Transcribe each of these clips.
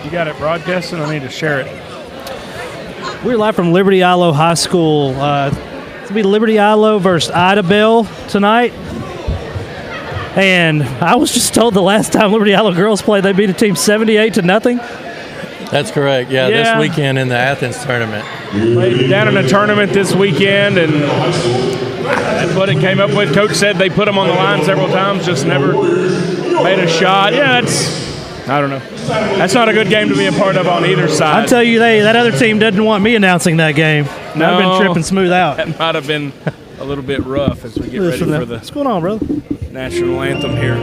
You got it broadcasting? I need to share it. We're live from Liberty Eylau High School. It's going to be Liberty Eylau versus Idabel tonight. And I was just told the last time Liberty Eylau girls played, they beat a team 78-0. That's correct. Yeah, this weekend in the Athens tournament. Played down in a tournament this weekend, and that's what it came up with. Coach said they put them on the line several times, just never made a shot. Yeah, I don't know. That's not a good game to be a part of on either side. I tell you, that other team doesn't want me announcing that game. No, I've been tripping smooth out. That might have been a little bit rough as we get ready for the What's going on, brother? national anthem here.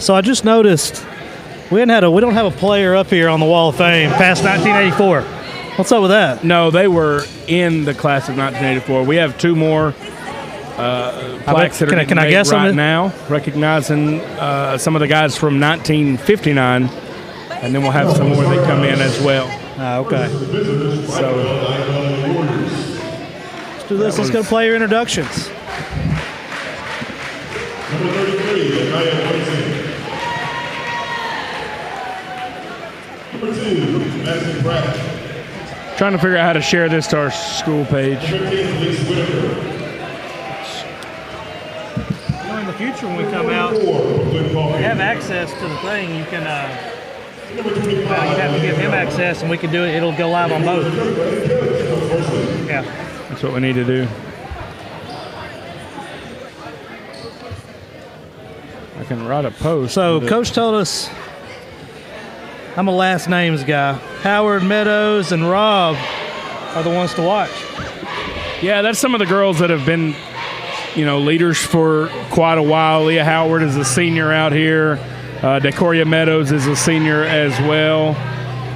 So I just noticed we don't have a player up here on the Wall of Fame past 1984. What's up with that? No, they were in the class of 1984. We have two more plaques that are getting made right now, recognizing some of the guys from 1959, and then we'll have some more that come in as well. Okay. So let's do this. Let's go to player introductions. Number 33, Number 2, Madison Pratt. trying to figure out how to share this to our school page. In the future, when we come out, we have access to the thing. You can, you have to give him access, and we can do it. It'll go live on both. Yeah, That's what we need to do. I can write a post. So Coach told us I'm a last names guy. Howard, Meadows, and Rob are the ones to watch. Yeah, that's some of the girls that have been, leaders for quite a while. Leah Howard is a senior out here. Decoria Meadows is a senior as well.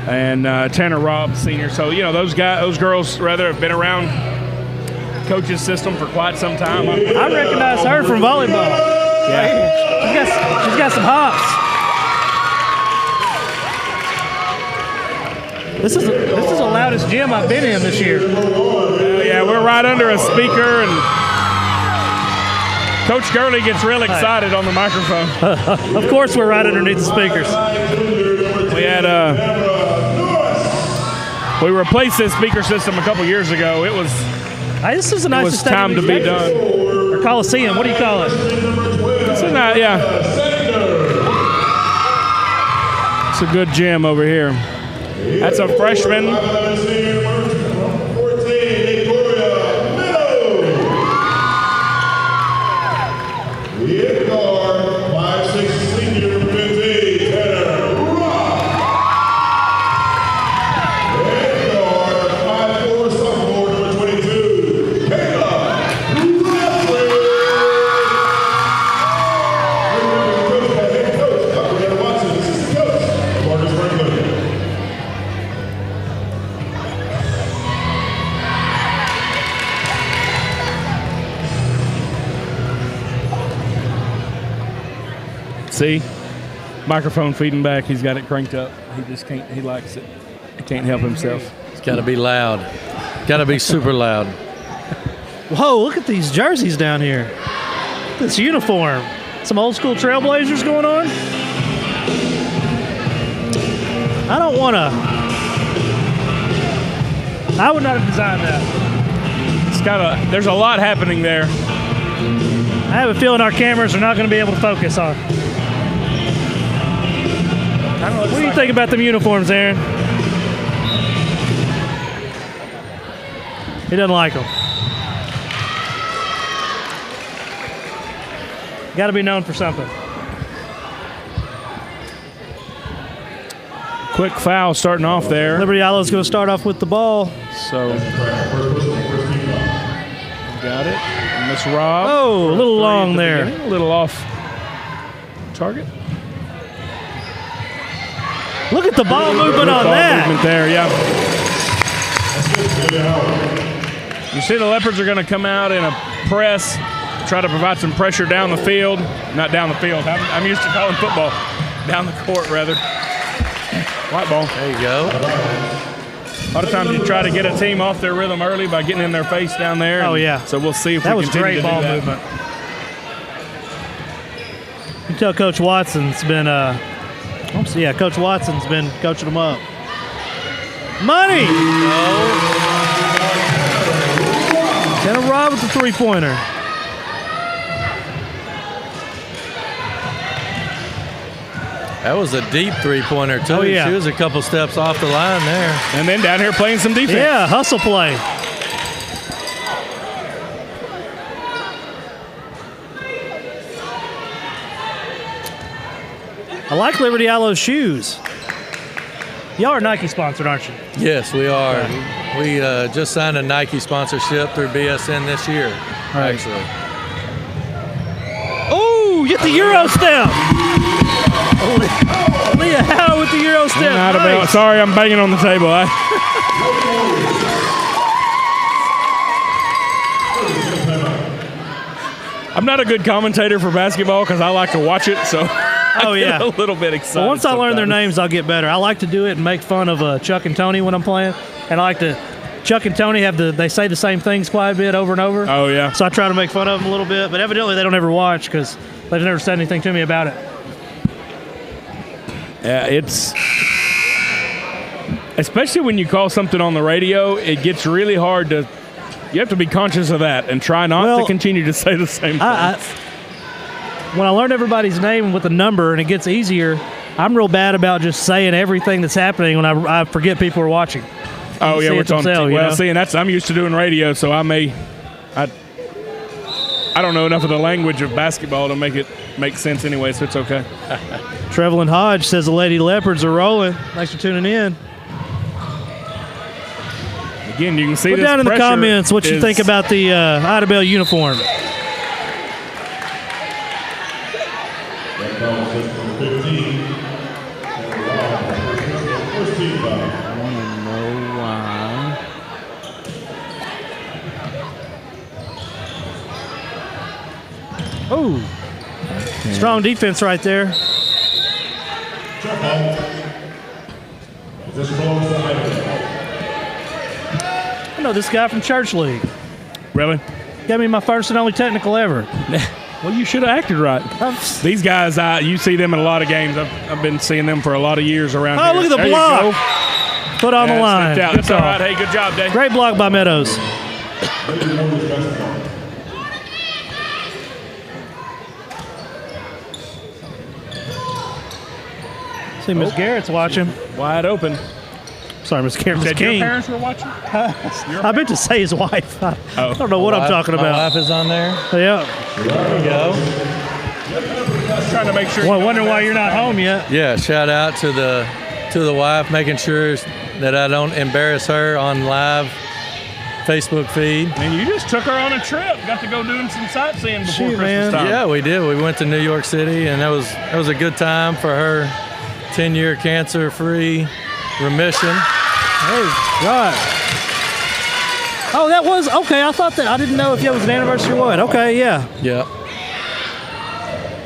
And Tanner Robb, senior. So, those girls, rather, have been around coach's system for quite some time. I recognize her from volleyball. Yeah. She's got some hops. This is the loudest gym I've been in this year. Yeah, we're right under a speaker, and Coach Gurley gets real excited on the microphone. Of course, we're right underneath the speakers. We replaced this speaker system a couple years ago. It was this is a nice. It was time to be done. Or Coliseum. What do you call it? It's a good gym over here. That's a freshman. See? Microphone feeding back. He's got it cranked up. He just can't. He likes it. He can't help himself. It's got to be loud. Got to be super loud. Whoa, look at these jerseys down here. This uniform. Some old school Trailblazers going on? I don't want to. I would not have designed that. There's a lot happening there. I have a feeling our cameras are not going to be able to focus on. What do you think about them uniforms, Aaron? He doesn't like them. Got to be known for something. Quick foul starting off there. Liberty Eyelau is going to start off with the ball. So, got it. Miss Rob. Oh, a little long there. A little off target. Look at the ball movement on that. Movement there, yeah. You see the Leopards are going to come out in a press, try to provide some pressure down the field. Not down the field. I'm used to calling football. Down the court, rather. White ball. There you go. A lot of times you try to get a team off their rhythm early by getting in their face down there. Oh, yeah. So we'll see if that we was continue great to ball do that. movement. You can tell Coach Watson's been, Coach Watson's been coaching them up. Money! Tanner Rob with the three-pointer. That was a deep three-pointer, too. Oh, yeah. She was a couple steps off the line there. And then down here playing some defense. Yeah, hustle play. I like Liberty Eyelau shoes. Y'all are Nike sponsored, aren't you? Yes, we are. We just signed a Nike sponsorship through BSN this year, actually. Oh, get the Euro step. Leah Howe with the Euro step. Nice. Sorry, I'm banging on the table. I'm not a good commentator for basketball because I like to watch it, so I get a little bit excited. Well, once I learn their sometimes. names, I'll get better. I like to do it and make fun of Chuck and Tony when I'm playing, and I like to. Chuck and Tony they say the same things quite a bit over and over. Oh yeah. So I try to make fun of them a little bit, but evidently they don't ever watch because they've never said anything to me about it. Yeah, it's especially when you call something on the radio, it gets really hard to. You have to be conscious of that and try not to continue to say the same thing. When I learn everybody's name with a number and it gets easier, I'm real bad about just saying everything that's happening when I forget people are watching. Oh yeah, we're talking. Well, see, and I'm used to doing radio, so I don't know enough of the language of basketball to make it make sense anyway, so it's okay. Trevelyan Hodge says the Lady Leopards are rolling. Thanks for tuning in. Again, you can see Put this down in the pressure comments what you think about the Idabel uniform. Oh, strong defense right there. I know this guy from Church League. Really? Got me my first and only technical ever. Well, you should have acted right. These guys, you see them in a lot of games. I've been seeing them for a lot of years around here. Oh, look at the block. Foot on the line. That's all right. Hey, good job, Dave. Great block by Meadows. See, Miss Garrett's watching. Wide open. Sorry, Miss Garrett. Said King. your parents were watching? I meant to say his wife. I don't know what I'm talking about. My wife is on there. Yeah. There you go. Just trying to make sure. Well, wondering why you're not home yet. Yeah, shout out to the wife, making sure that I don't embarrass her on live Facebook feed. And you just took her on a trip. Got to go doing some sightseeing before Shoot, Christmas man. time. Yeah, we did. We went to New York City, and that was a good time for her 10-year cancer-free remission. Oh, God. Oh, that was, okay, I thought that, I didn't know if it was an anniversary or what. Okay, yeah. Yeah.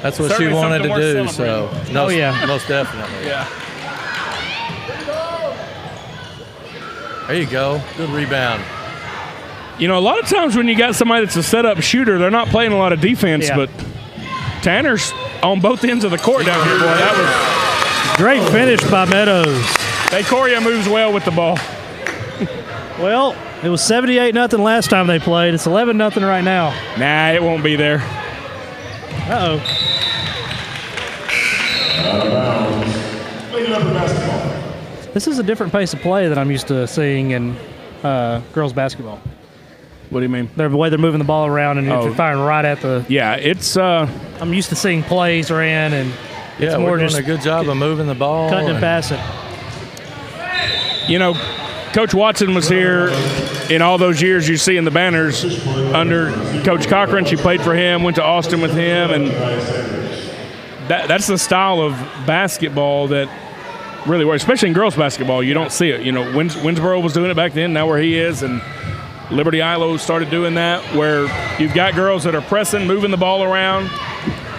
That's what Certainly she wanted to something do, worth so most definitely. Yeah. There you go. Good rebound. You know, a lot of times when you got somebody that's a setup shooter, they're not playing a lot of defense, but Tanner's on both ends of the court down here, boy. That was great finish by Meadows. Decoria moves well with the ball. Well, it was 78-0 last time they played. It's 11-0 right now. Nah, it won't be there. Uh-oh. Out of bounds. Lady Leopard basketball. This is a different pace of play than I'm used to seeing in girls basketball. What do you mean? The way they're moving the ball around and you're firing right at the... Yeah, it's... I'm used to seeing plays ran, and it's more we're doing just a good job of moving the ball. cutting and passing. You know, Coach Watson was here in all those years you see in the banners under Coach Cochran. She played for him, went to Austin with him, and that's the style of basketball that really works, especially in girls basketball. You don't see it. You know, Winsboro was doing it back then, now where he is, and Liberty Eylau started doing that, where you've got girls that are pressing, moving the ball around,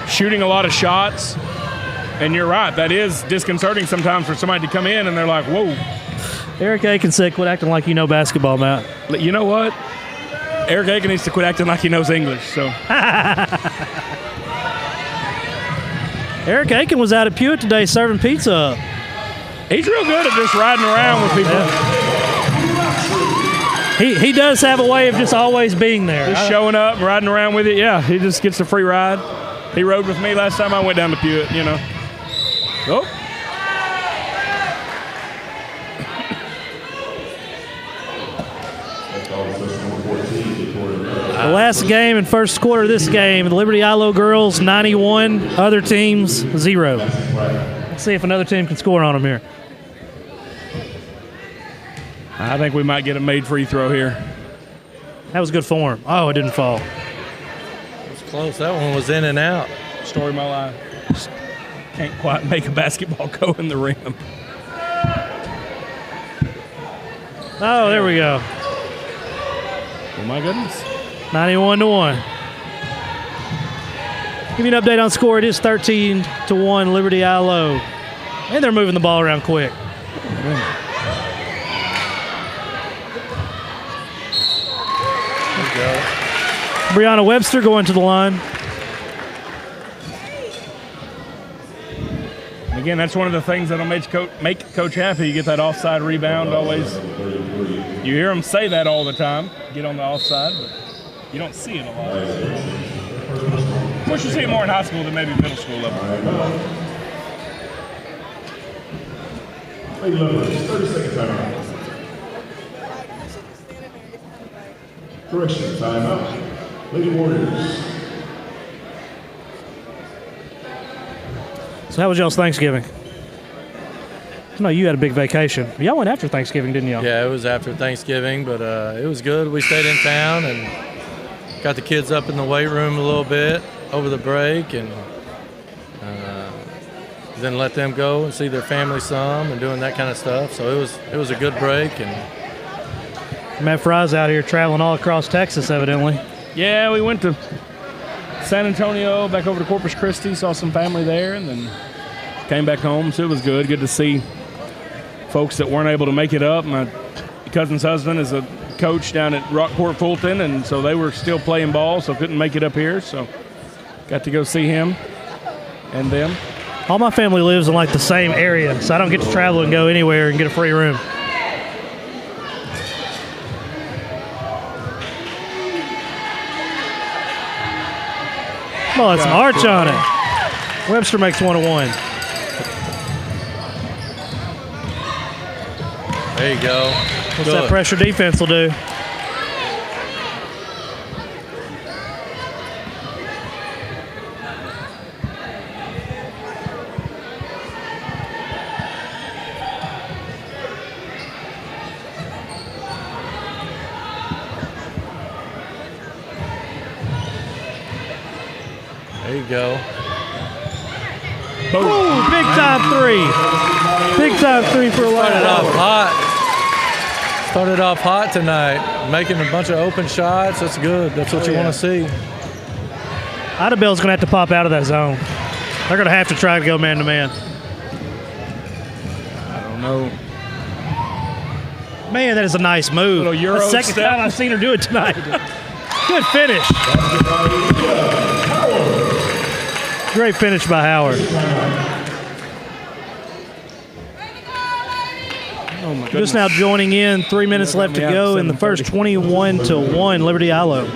shooting a lot of shots. And you're right, that is disconcerting sometimes for somebody to come in and they're like, whoa. Eric Aiken said, quit acting like you know basketball, Matt. You know what? Eric Aiken needs to quit acting like he knows English. So Eric Aiken was out at Pewitt today serving pizza up. He's real good at just riding around with people. He does have a way of just always being there. Just showing up and riding around with it. Yeah, he just gets a free ride. He rode with me last time I went down to Pewitt, you know. Oh. The last game and first quarter of this game, the Liberty Eylau girls 91, other teams 0. Let's see if another team can score on them here. I think we might get a made free throw here. That was good form. Oh, it didn't fall. It was close. That one was in and out. Story of my life. Just can't quite make a basketball go in the rim. Oh, there we go. Oh, my goodness. 91-1. Give you an update on score. It is 13-1 Liberty Eylau. And they're moving the ball around quick. Brianna Webster going to the line. Again, that's one of the things that'll make Coach happy. You get that offside rebound always. You hear him say that all the time, get on the offside, but you don't see it a lot. Of course, you see it more in high school than maybe middle school level. Lady Leopard, 30-second timeout. Correction, timeout. Lady Warriors. So how was y'all's Thanksgiving? No, you had a big vacation. Y'all went after Thanksgiving, didn't y'all? Yeah, it was after Thanksgiving, but it was good. We stayed in town and got the kids up in the weight room a little bit over the break, and then let them go and see their family some and doing that kind of stuff. So it was a good break. And Matt Fry's out here traveling all across Texas, evidently. Yeah, we went to San Antonio, back over to Corpus Christi, saw some family there, and then came back home. So it was good. Good to see folks that weren't able to make it up. My cousin's husband is a coach down at Rockport Fulton, and so they were still playing ball, so couldn't make it up here. So got to go see him and them. All my family lives in like the same area, so I don't get to travel and go anywhere and get a free room. Oh, it's an arch on it. Webster makes 1-1. there you go. What's that pressure defense will do? There you go. Ooh, big time three. Big time three for a Started off hot tonight, making a bunch of open shots. That's good. That's what you want to see. Idabel's going to have to pop out of that zone. They're going to have to try to go man-to-man. I don't know. Man, that is a nice move. Little Euro That's the second step. time I've seen her do it tonight. Good finish. Great finish by Howard. Oh my Just now joining in, 3 minutes left to go in the first, 21-1, Liberty Eylau.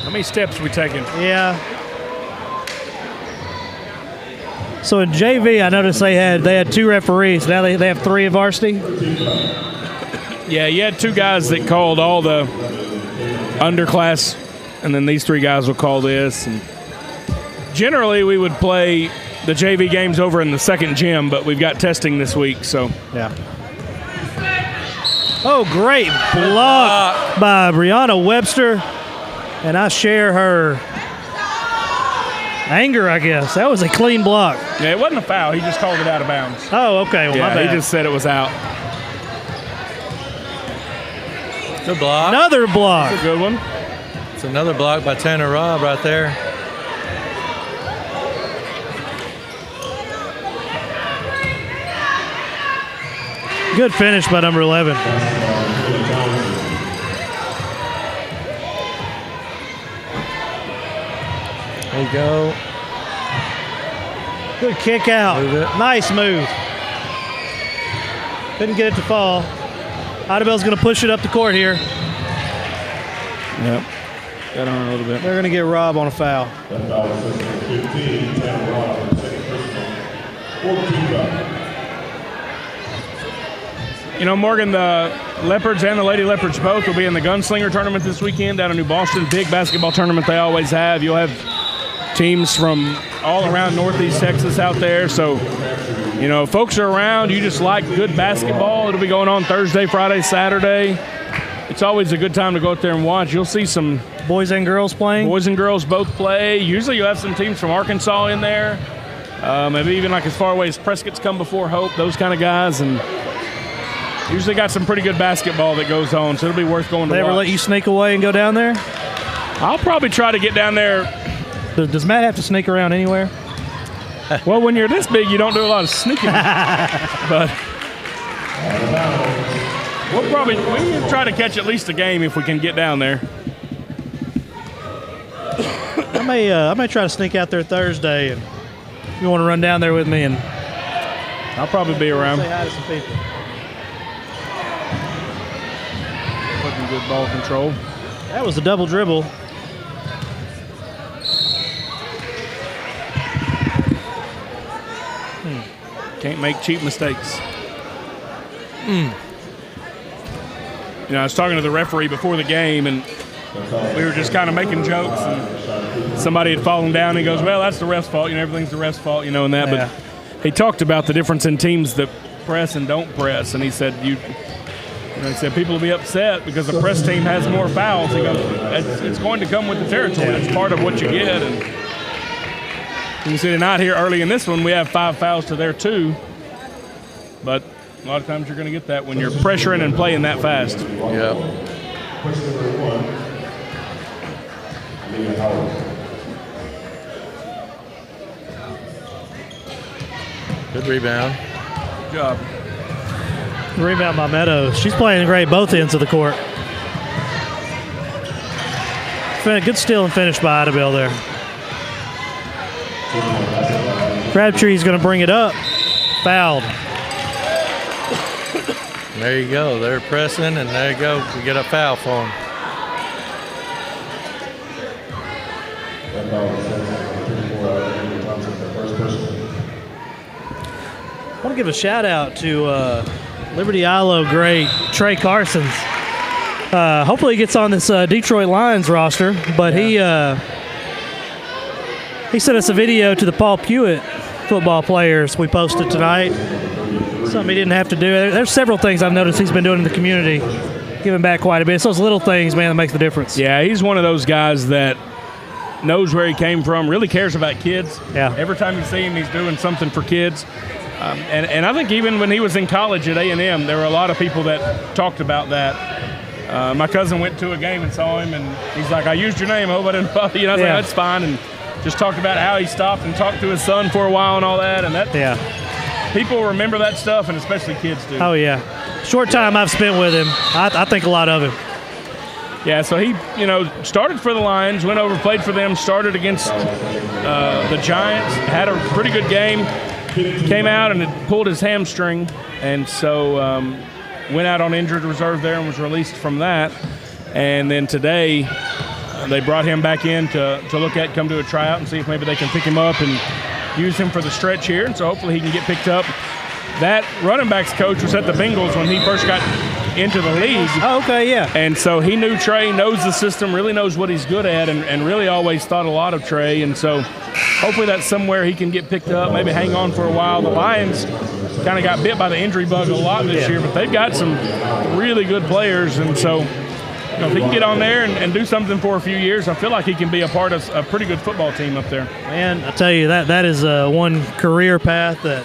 How many steps we taking? Yeah. So in JV, I noticed they had 2 referees. Now they have 3 at varsity. Yeah, you had 2 guys that called all the underclass, and then these 3 guys will call this. And generally, we would play the JV games over in the second gym, but we've got testing this week, so. Yeah. Oh, great block by Brianna Webster. And I share her anger, I guess. That was a clean block. Yeah, it wasn't a foul. He just called it out of bounds. Oh, okay. Well, my bad. He just said it was out. Good block. Another block. That's a good one. It's another block by Tanner Robb right there. Good finish by number 11. There you go. Good kick out. Move it. Nice move. Couldn't get it to fall. Idabel's going to push it up the court here. Yep. Got on a little bit. They're going to get Robb on a foul. That foul is 15, Tanner Robb, second personal. 14 foul. You know, Morgan, the Leopards and the Lady Leopards both will be in the Gunslinger tournament this weekend down in New Boston. Big basketball tournament they always have. You'll have teams from all around Northeast Texas out there. So, you know, folks are around. You just like good basketball. It'll be going on Thursday, Friday, Saturday. It's always a good time to go out there and watch. You'll see some boys and girls playing. Boys and girls both play. Usually you'll have some teams from Arkansas in there. Maybe even like as far away as Prescott's come before Hope, those kind of guys. And usually got some pretty good basketball that goes on, so it'll be worth going to watch. They ever let you sneak away and go down there? I'll probably try to get down there. Does Matt have to sneak around anywhere? Well, when you're this big, you don't do a lot of sneaking. But we'll try to catch at least a game if we can get down there. I may try to sneak out there Thursday, and you want to run down there with me, and I'll probably be around. Say hi to some people. Looking good ball control. That was a double dribble. Can't make cheap mistakes. You know, I was talking to the referee before the game, and we were just kind of making jokes, and somebody had fallen down, and he goes, well, that's the ref's fault. You know, everything's the ref's fault, you know, and that. Yeah. But he talked about the difference in teams that press and don't press, and he said, he said people will be upset because the press team has more fouls. He goes, it's going to come with the territory. It's part of what you get. And you can see tonight here early in this one, we have 5 fouls to their 2. But a lot of times you're going to get that when you're pressuring and playing that fast. Yeah. Question number 1, Leah Howard. Good rebound. Good job. Rebound by Meadows. She's playing great both ends of the court. Good steal and finish by Idabel there. Crabtree's going to bring it up. Fouled. There you go. They're pressing, and there you go. We get a foul for them. I want to give a shout out to Liberty Eylau great Trey Carsons. Hopefully he gets on this Detroit Lions roster, but he sent us a video to the Paul Pewitt football players we posted tonight. Something he didn't have to do. There's several things I've noticed he's been doing in the community, giving back quite a bit. It's those little things, man, that makes the difference. Yeah, he's one of those guys that knows where he came from, really cares about kids. Yeah. Every time you see him, he's doing something for kids. And I think even when he was in college at A&M, there were a lot of people that talked about that. My cousin went to a game and saw him, and he's like, I used your name. I hope I didn't bother you. And I was like, that's fine. And just talked about how he stopped and talked to his son for a while and all that. And that people remember that stuff, and especially kids do. Oh, yeah. Short time I've spent with him, I think a lot of him. Yeah, so he, started for the Lions, went over, played for them, started against the Giants, had a pretty good game, came out and had pulled his hamstring, and so went out on injured reserve there and was released from that. And then today they brought him back in to look at, come to a tryout and see if maybe they can pick him up and use him for the stretch here. And so hopefully he can get picked up. That running backs coach was at the Bengals when he first got into the league. Oh, okay, yeah. And so he knew Trey, knows the system, really knows what he's good at, and really always thought a lot of Trey. And so hopefully that's somewhere he can get picked up, maybe hang on for a while. The Lions kind of got bit by the injury bug a lot this year, but they've got some really good players. And so if he can get on there and do something for a few years, I feel like he can be a part of a pretty good football team up there. Man, I tell you, that is one career path that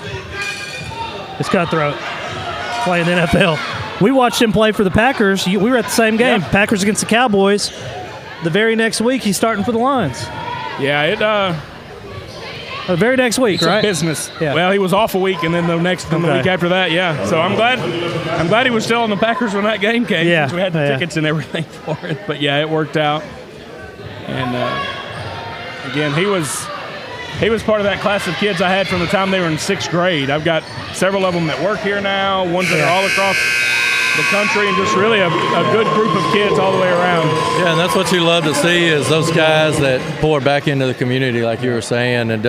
is cutthroat, playing the NFL. We watched him play for the Packers. We were at the same game, Packers against the Cowboys. The very next week, he's starting for the Lions. Yeah, The very next week, it's right? a business. Yeah. Well, he was off a week, and then the week after that, yeah. So I'm glad he was still on the Packers when that game came. Yeah, since we had the tickets and everything for it. But yeah, it worked out. And again, he was part of that class of kids I had from the time they were in 6th grade. I've got several of them that work here now, ones that are all across the country, and just really a good group of kids all the way around. Yeah, and that's what you love to see is those guys that pour back into the community, like you were saying, and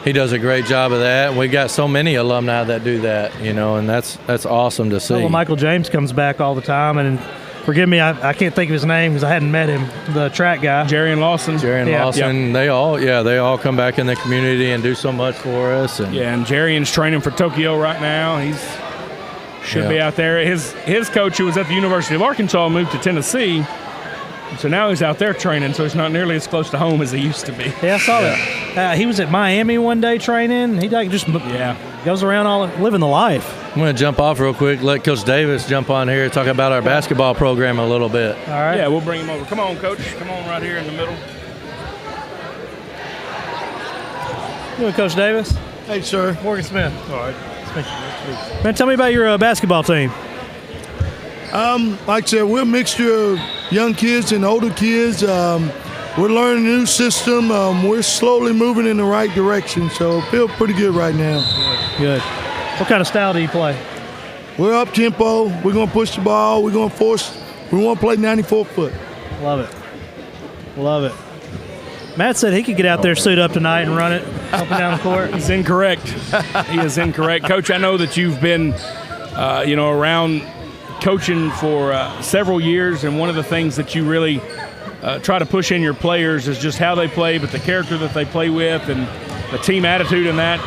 he does a great job of that. And we got so many alumni that do that, and that's awesome to see. Well, Michael James comes back all the time, and forgive me, I can't think of his name because I hadn't met him. The track guy, Jerry and Lawson. Lawson, they all come back in the community and do so much for us. And Jerry's training for Tokyo right now. He's should be out there. His coach, who was at the University of Arkansas, moved to Tennessee, so now he's out there training. So he's not nearly as close to home as he used to be. Yeah, I saw that. He was at Miami one day training. He just goes around living the life. I'm going to jump off real quick. Let Coach Davis jump on here and talk about our basketball program a little bit. All right. Yeah, we'll bring him over. Come on, Coach. Come on right here in the middle. You know Coach Davis? Hey, sir. Morgan Smith. All right. Man, tell me about your basketball team. Like I said, we're a mixture of young kids and older kids. We're learning a new system. We're slowly moving in the right direction, so feel pretty good right now. Good. What kind of style do you play? We're up tempo. We're going to push the ball. We're going to force. We want to play 94 foot. Love it. Love it. Matt said he could get out there, suit up tonight, and run it up and down the court. He's incorrect. He is incorrect. Coach, I know that you've been, around coaching for several years, and one of the things that you really try to push in your players is just how they play, but the character that they play with and the team attitude and that.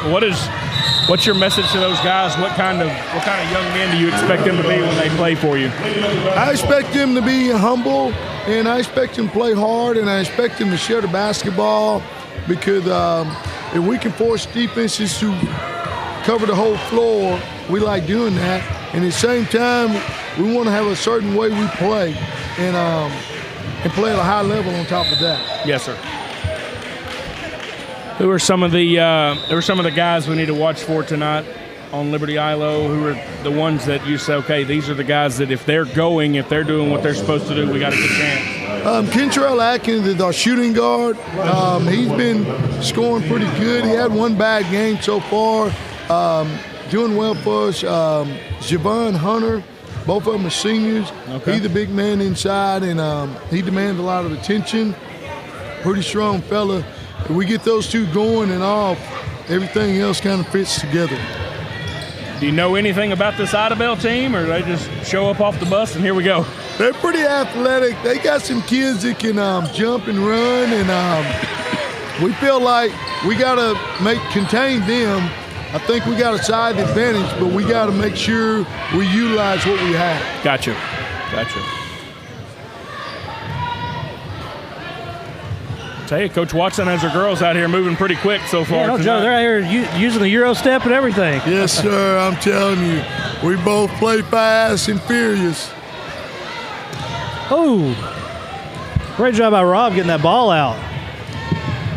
What's your message to those guys? What kind of young men do you expect them to be when they play for you? I expect them to be humble, and I expect them to play hard, and I expect them to share the basketball because if we can force defenses to cover the whole floor, we like doing that. And at the same time, we want to have a certain way we play and play at a high level on top of that. Yes, sir. Who are some of the guys we need to watch for tonight on Liberty Eylau? Who are the ones that you say, okay, these are the guys that if they're doing what they're supposed to do, we got a good chance? Kentrell Atkins is our shooting guard. He's been scoring pretty good. He had one bad game so far. Doing well for us. Javon Hunter, both of them are seniors. Okay. He's the big man inside, and he demands a lot of attention. Pretty strong fella. If we get those two going and off, everything else kind of fits together. Do you know anything about this Idabel team, or they just show up off the bus and here we go? They're pretty athletic. They got some kids that can jump and run, and we feel like we got to contain them. I think we got a side advantage, but we got to make sure we utilize what we have. Gotcha. Tell you, Coach Watson has her girls out here moving pretty quick so far. Yeah, no joke. They're out here using the Euro step and everything. Yes, sir. I'm telling you, we both play fast and furious. Oh, great job by Rob getting that ball out.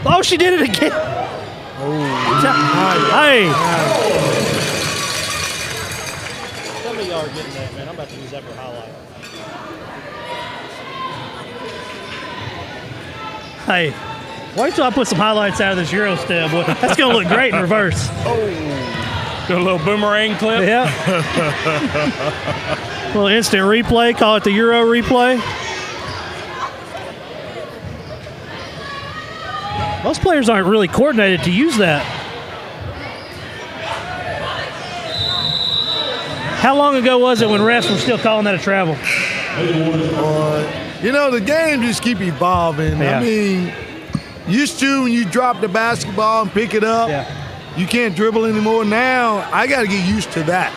Oh, she did it again. Oh, Hey, of y'all are getting that, man. I'm about to use that for highlight. Hey, wait till I put some highlights out of this Euro step. Boy. That's going to look great in reverse. Do a little boomerang clip. Yeah. A little instant replay. Call it the Euro replay. Most players aren't really coordinated to use that. How long ago was it when refs were still calling that a travel? You know, the game just keep evolving. Yeah. I mean, used to when you drop the basketball and pick it up, you can't dribble anymore. Now, I got to get used to that.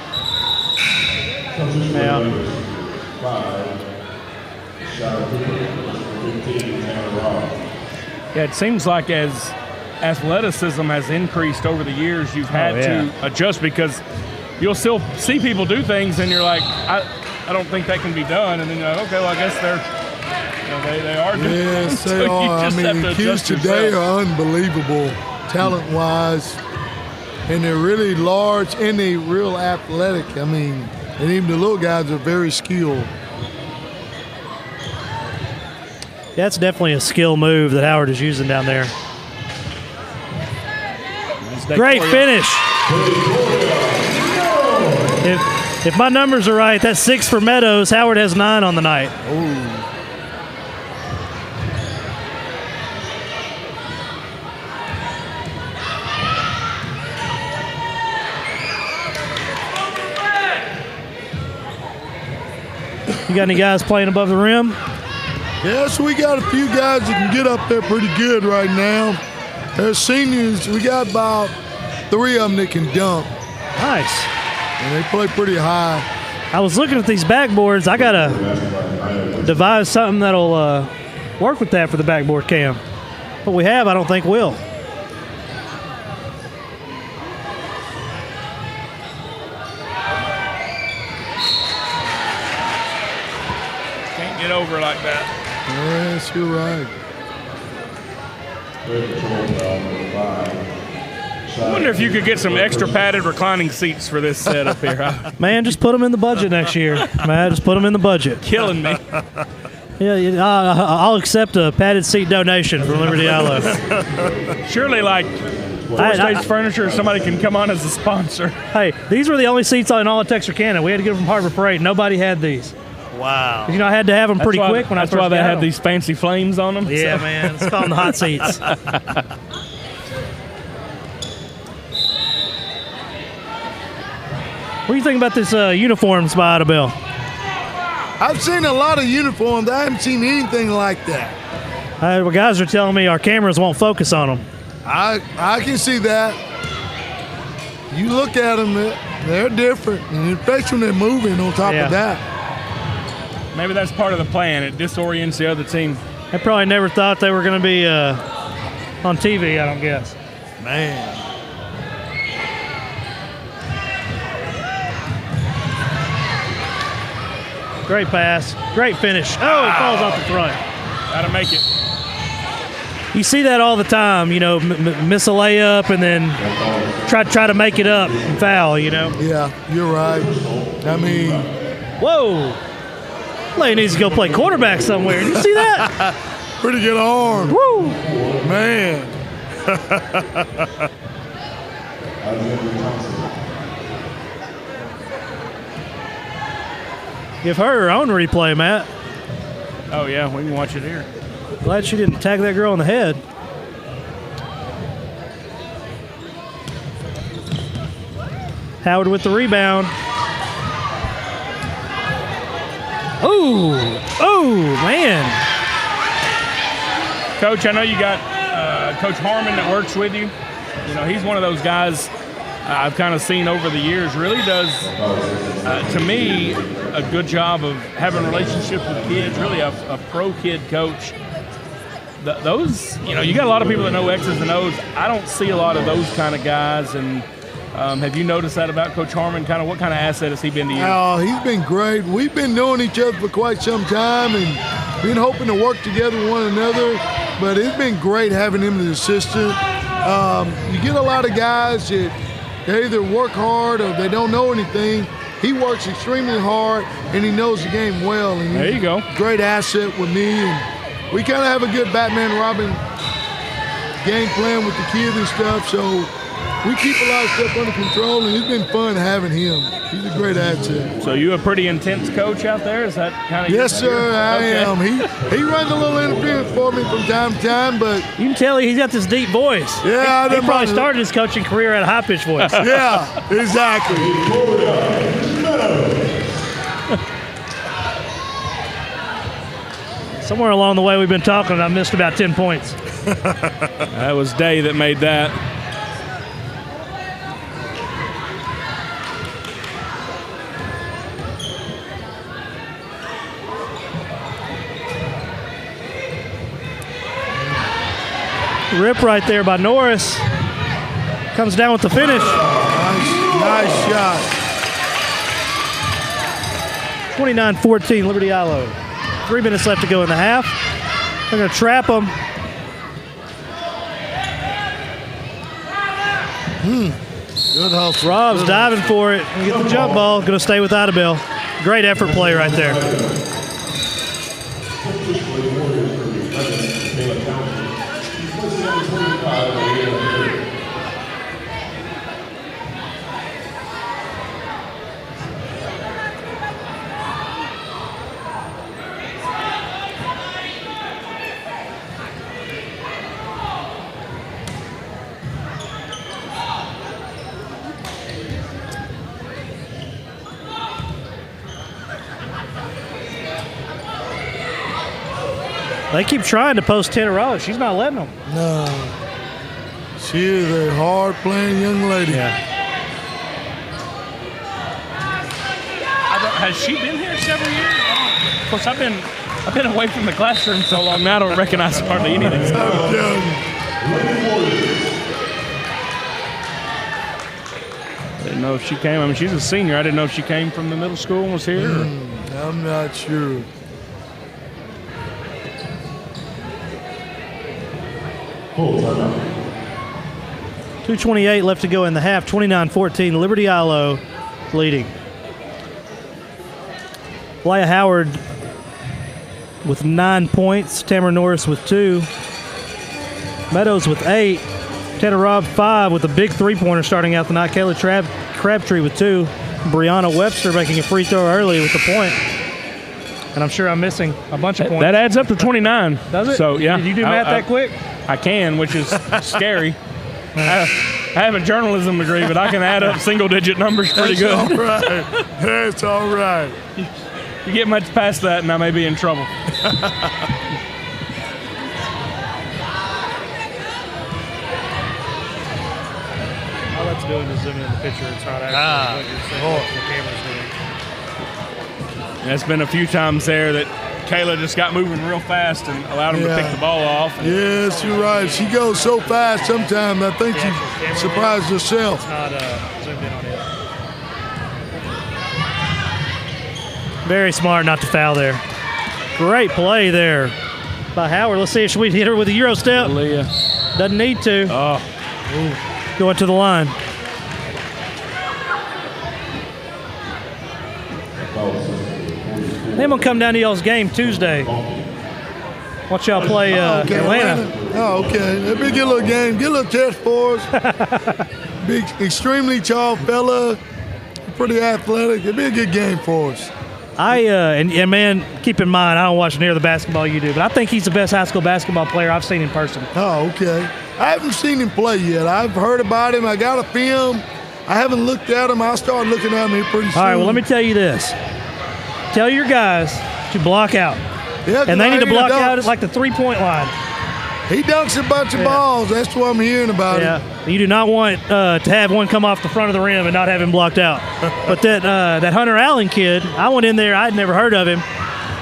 Yeah. Yeah, it seems like as athleticism has increased over the years, you've had to adjust because you'll still see people do things and you're like, I don't think that can be done. And then you're like, okay, well, I guess they are doing it. Yes, So they you are. I just mean, have to the kids adjust today yourself. are unbelievable talent-wise, and they're really large and they're real athletic. I mean, and even the little guys are very skilled. That's definitely a skill move that Howard is using down there. Great finish. If my numbers are right, that's 6 for Meadows. Howard has 9 on the night. You got any guys playing above the rim? Yes, we got a few guys that can get up there pretty good right now. They're seniors. We got about 3 of them that can dunk, Nice. and they play pretty high. I was looking at these backboards. I got to devise something that'll work with that for the backboard cam. What we have, I don't think will. Can't get over like that. Yes, you're right. I wonder if you could get some extra padded reclining seats for this setup here. Man, just put them in the budget next year. Man, just put them in the budget. Killing me. Yeah, I'll accept a padded seat donation from Liberty Eylau. Surely, like, Four States Furniture, somebody can come on as a sponsor. Hey, these were the only seats in all of Texarkana. We had to get them from Harbor Freight. Nobody had these. Wow. You know, I had to have them pretty quick when I first got them. That's why they had these fancy flames on them. Yeah, so. man. It's called the hot seats. What do you think about this uniforms by Idabel? I've seen a lot of uniforms. I haven't seen anything like that. Guys are telling me our cameras won't focus on them. I can see that. You look at them, they're different, and especially when they're moving on top of that. Maybe that's part of the plan. It disorients the other team. They probably never thought they were going to be on TV, I don't guess. Man. Great pass. Great finish. Oh, it falls off the front. Gotta make it. You see that all the time, you know, miss a layup and then try to make it up and foul, you know? Yeah, you're right. I mean, whoa. Play needs to go play quarterback somewhere. Did you see that? Pretty good arm. Woo! Man. Give her own replay, Matt. Oh, yeah, we can watch it here. Glad she didn't tag that girl in the head. Howard with the rebound. Oh, man. Coach, I know you got Coach Harmon that works with you. You know, he's one of those guys I've kind of seen over the years really does, to me, a good job of having relationships with kids, really a pro kid coach. Those, you know, you got a lot of people that know X's and O's. I don't see a lot of those kind of guys. And have you noticed that about Coach Harmon? Kind of what kind of asset has he been to you? Oh, he's been great. We've been knowing each other for quite some time and been hoping to work together with one another. But it's been great having him as an assistant. You get a lot of guys that they either work hard or they don't know anything. he works extremely hard, and he knows the game well. And There you go. Great asset with me, and we kind of have a good Batman Robin game plan with the kid and stuff. So we keep a lot of stuff under control, and it's been fun having him. He's a great asset. So you a pretty intense coach out there? Is that kind of Yes, sir, I am. He runs a little interference for me from time to time, but You can tell he's got this deep voice. yeah, He probably started his coaching career at a high-pitched voice. Yeah, exactly. Somewhere along the way we've been talking, and I missed about 10 points. That was Day that made that. Rip right there by Norris. Comes down with the finish. Nice shot. 29-14, Liberty Eylau. 3 minutes left to go in the half. They're going to trap them. Good hustle. Rob's diving for it and get the jump ball. Going to stay with Idabel. Great effort play right there. They keep trying to post Tedderella. She's not letting them. No. She is a hard-playing young lady. Yeah. Has she been here several years? Of course, I've been away from the classroom so long now I don't recognize hardly anything. I'm telling you. Didn't know if she came. I mean, she's a senior. I didn't know if she came from the middle school and was here. or- I'm not sure. Full timeout. 2:28 left to go in the half. 29-14, Liberty Eylau leading. Leah Howard with 9 points. Tamara Norris with 2. Meadows with 8. Tanner Robb 5 with a big three-pointer starting out the night. Kayla Crabtree with 2. Brianna Webster making a free throw early with the point. And I'm sure I'm missing a bunch of points. That adds up to 29. Does it? So, yeah. Did you do math that quick? I can, which is scary. I have a journalism degree, but I can add up single-digit numbers pretty That's all good. right. That's all right. You get much past that, and I may be in trouble. All that's doing is zooming in the picture. It's not actually what you're saying, what the camera's doing. It's been a few times there that Kayla just got moving real fast and allowed him to pick the ball off. Yes, you're right. She goes so fast sometimes, I think she surprised herself. It's not zoomed in on it. Very smart not to foul there. Great play there by Howard. Let's see if we hit her with a Euro step. Leah. Doesn't need to. Oh, Going to the line. Then we'll come down to y'all's game Tuesday. Watch y'all play Atlanta. Oh, okay. That'd be a good little game. Good little test for us. Big, extremely tall fella. Pretty athletic. It'd be a good game for us. And man, keep in mind, I don't watch near the basketball you do, but I think he's the best high school basketball player I've seen in person. Oh, okay. I haven't seen him play yet. I've heard about him. I got a film. I haven't looked at him. I'll start looking at him here pretty soon. All right, well, let me tell you this. Tell your guys to block out. Yeah, And they need to block out dunks. at like the three-point line. He dunks a bunch of balls. That's what I'm hearing about him. Yeah, you do not want to have one come off the front of the rim and not have him blocked out. But that Hunter Allen kid, I went in there. I'd never heard of him,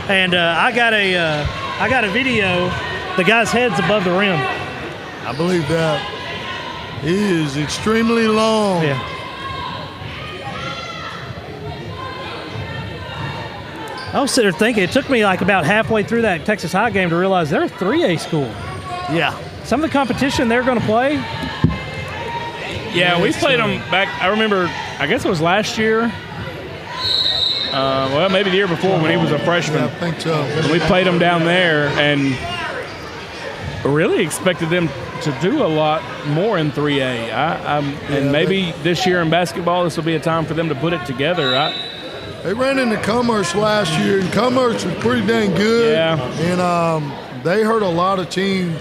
and I got a video. The guy's head's above the rim. I believe that. He is extremely long. Yeah. I was sitting there thinking. It took me like about halfway through that Texas High game to realize they're a 3A school. Yeah. Some of the competition they're going to play. yeah, we played them back. I remember, I guess it was last year. Well, maybe the year before when he was a freshman. Yeah, I think so. And we played them down there and really expected them to do a lot more in 3A. And maybe this year in basketball, this will be a time for them to put it together. They ran into Commerce last year, and Commerce was pretty dang good. Yeah. And they hurt a lot of teams.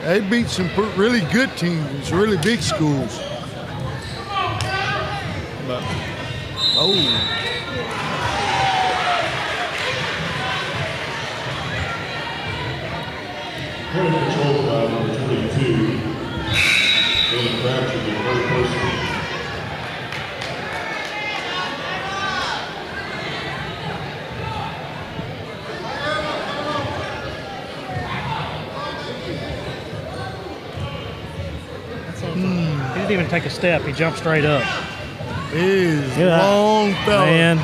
They beat some really good teams, really big schools. But, Credit control foul number 22. Then Crabtree, the first person. He didn't even take a step. He jumped straight up. He's long fella. Man,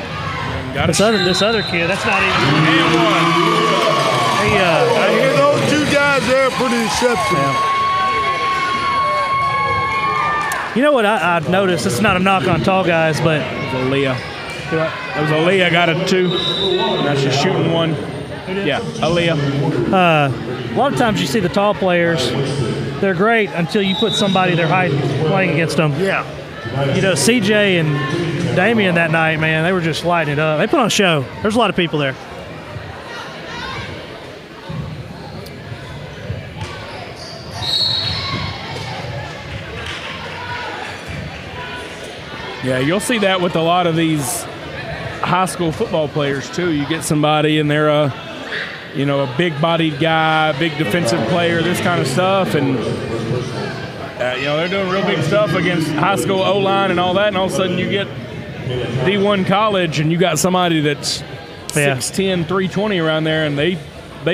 got this other kid, that's not even. and one. I hear those two guys there are pretty exceptional. You know what I've noticed? It's not a knock on tall guys, but Aaliyah. That was Aaliyah, got a 2. Now she's shooting 1. Yeah, Aaliyah. a lot of times you see the tall players, they're great until you put somebody their height playing against them. Yeah. You know, CJ and Damian that night, man, they were just lighting it up. They put on a show. There's a lot of people there. Yeah, you'll see that with a lot of these high school football players too. You get somebody and they're a big-bodied guy, big defensive player, this kind of stuff, and they're doing real big stuff against high school O-line and all that, and all of a sudden you get D1 college and you got somebody that's 6'10", 320 around there, and they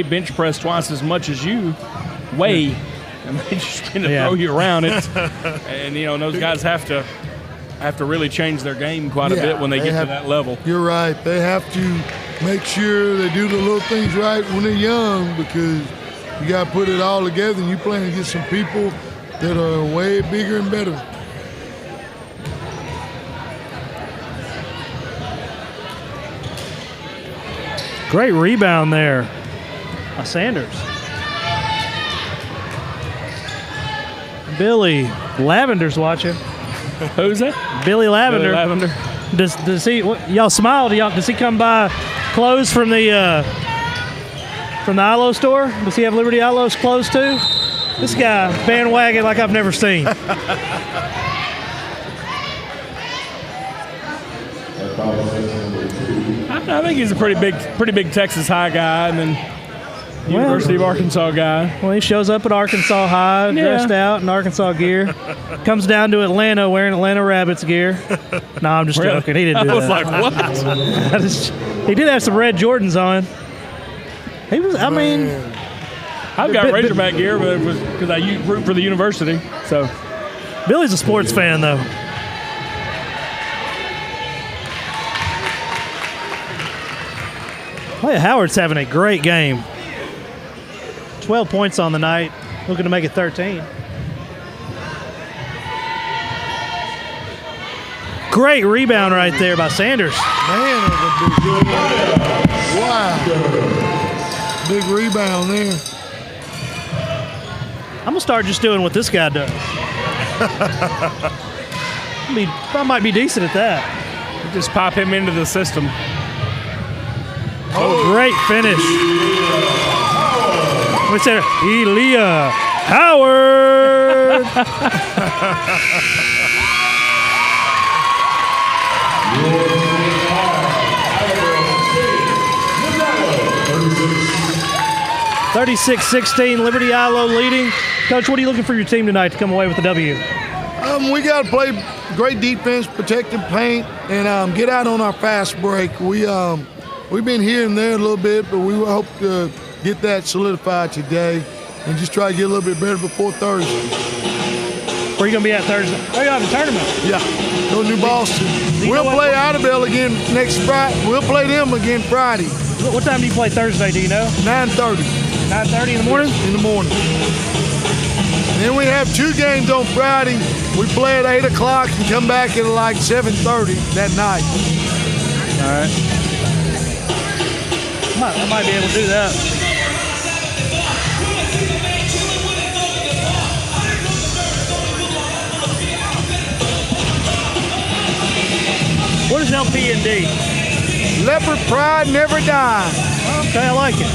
bench press twice as much as you weigh, and they just kind of throw you around it. And those guys have to really change their game quite a bit when they get to that level. You're right. They have to make sure they do the little things right when they're young, because you got to put it all together, and you're playing against some people that are way bigger and better. Great rebound there by Sanders. Billy Lavender's watching. Who's that? Billy Lavender. Billy Lavender. Does he? Y'all smiled. Does he come by clothes from the Eylau store? Does he have Liberty Eylau's clothes too? This guy bandwagon like I've never seen. I think he's a pretty big Texas High guy, and then University of Arkansas guy. Well, he shows up at Arkansas High, dressed out in Arkansas gear. Comes down to Atlanta wearing Atlanta Rabbits gear. No, I'm just joking. He didn't do that. I was like, what? He did have some red Jordans on. He was, I've got Razorback gear, but it was because I root for the university. So Billy's a sports fan, though. Clay Howard's having a great game. 12 points on the night, looking to make it 13. Great rebound right there by Sanders. Man, that was a big rebound. Wow. Big rebound there. I'm going to start just doing what this guy does. I might be decent at that. you just pop him into the system. Oh, great finish. What's that? Eylau Howard. 36-16, Liberty Eylau leading. Coach, what are you looking for your team tonight to come away with the W? We got to play great defense, protect the paint, and get out on our fast break. We've been here and there a little bit, but we hope to get that solidified today and just try to get a little bit better before Thursday. Where are you going to be at Thursday? Oh, you have a tournament. Yeah, go to New Boston. We'll play Idabel again next Friday. We'll play them again Friday. What time do you play Thursday, do you know? 9:30. 9:30 in the morning? In the morning. And then we have 2 games on Friday. We play at 8 o'clock and come back at like 7:30 that night. All right. I might be able to do that. What is LP&D? Leopard pride never die. Okay, I like it.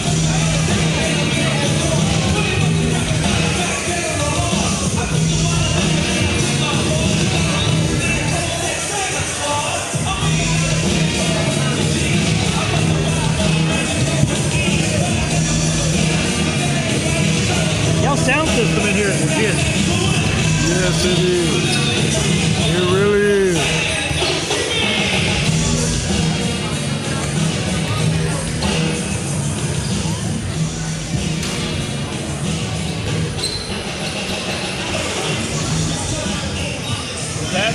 Y'all sound system in here is legit. Yes, it is. It really is. That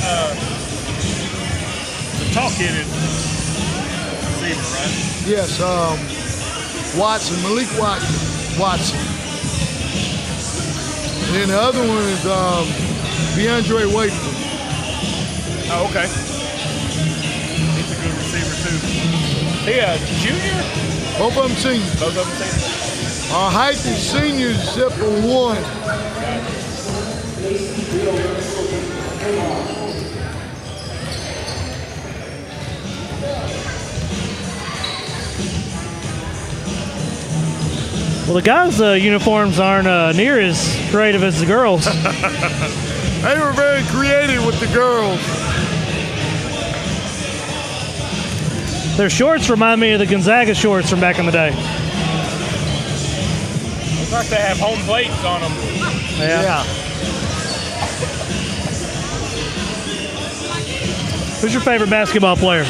the talk kid is receiver, right? Yes, Watson, Malik Watson. And then the other one is DeAndre Wakefield. Oh, okay. He's a good receiver too. He a junior? Both of them seniors. Both of them seniors. Our height is seniors except for one. Well, the guys' uniforms aren't near as creative as the girls. They were very creative with the girls. Their shorts remind me of the Gonzaga shorts from back in the day. Looks like they have home plates on them. Yeah. Who's your favorite basketball player?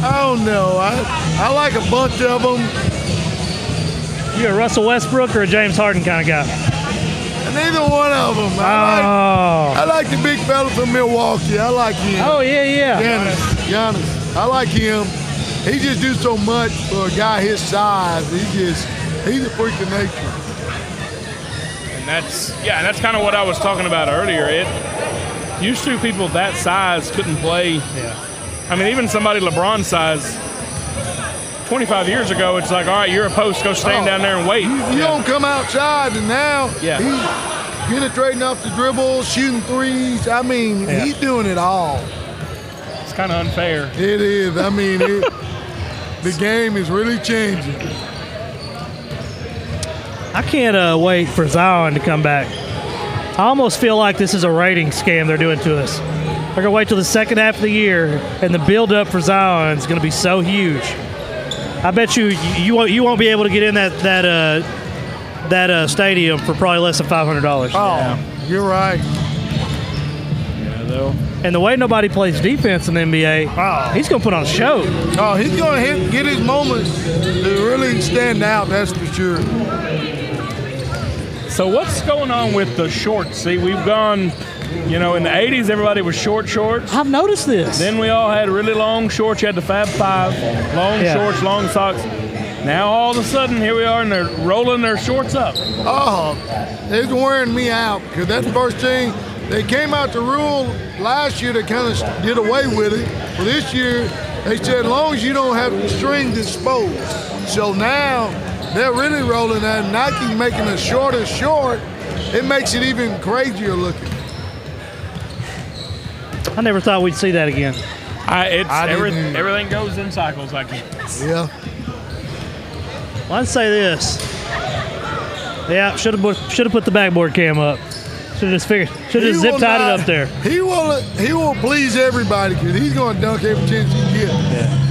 I don't know. I like a bunch of them. You a Russell Westbrook or a James Harden kind of guy? Neither one of them. I like the big fella from Milwaukee. I like him. Oh, yeah. Giannis. I like him. He just do so much for a guy his size. He's a freak of nature. And that's kind of what I was talking about earlier. It used to people that size couldn't play. Yeah. I mean, even somebody LeBron's size, 25 years ago, it's like, all right, you're a post, go stand down there and wait. You don't come outside, and now Yeah. he's penetrating off the dribble, shooting threes. I mean, he's doing it all. It's kind of unfair. It is. I mean, the game is really changing. I can't wait for Zion to come back. I almost feel like this is a rating scam they're doing to us. They're going to wait till the second half of the year, and the build-up for Zion is going to be so huge. I bet you won't be able to get in that stadium for probably less than $500. Oh, you're right. Yeah, though. And the way nobody plays defense in the NBA, he's going to put on a show. Oh, he's going to get his moments to really stand out, that's for sure. So what's going on with the shorts? See, we've gone, in the 80s, everybody was short shorts. I've noticed this. Then we all had really long shorts. You had the Fab Five, long shorts, long socks. Now all of a sudden, here we are, and they're rolling their shorts up. Oh, it's wearing me out because that's the first thing. They came out the rule last year. They kind of did away with it. But this year, they said as long as you don't have the strings exposed. So now they're really rolling that. Nike's making a shorter short. It makes it even crazier looking. I never thought we'd see that again. Everything goes in cycles, I guess. Yeah. Well, I'd say this. Yeah, should have put the backboard cam up. Should have zip tied it up there. He will please everybody because he's going to dunk every chance he gets. Yeah.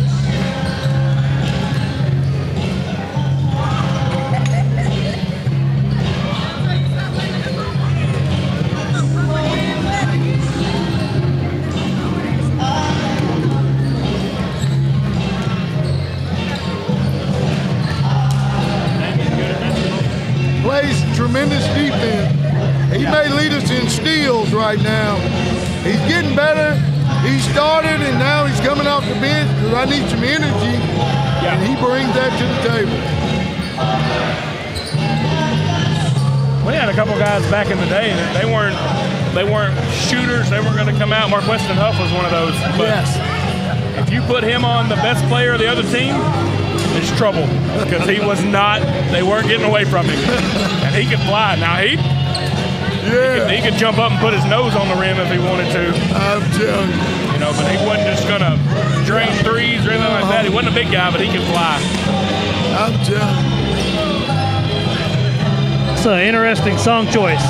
Plays tremendous defense. He may lead us in steals right now. He's getting better. He started, and now he's coming off the bench because I need some energy, and he brings that to the table. We had a couple guys back in the day that they weren't shooters. They weren't going to come out. Mark Weston Huff was one of those. But Yes. if you put him on the best player of the other team, it's trouble because he was not. They weren't getting away from him, and he could fly. Now he could jump up and put his nose on the rim if he wanted to. I'm telling you. You know, but he wasn't just gonna drain threes or anything like that. He wasn't a big guy, but he could fly. I'm telling you. It's an interesting song choice.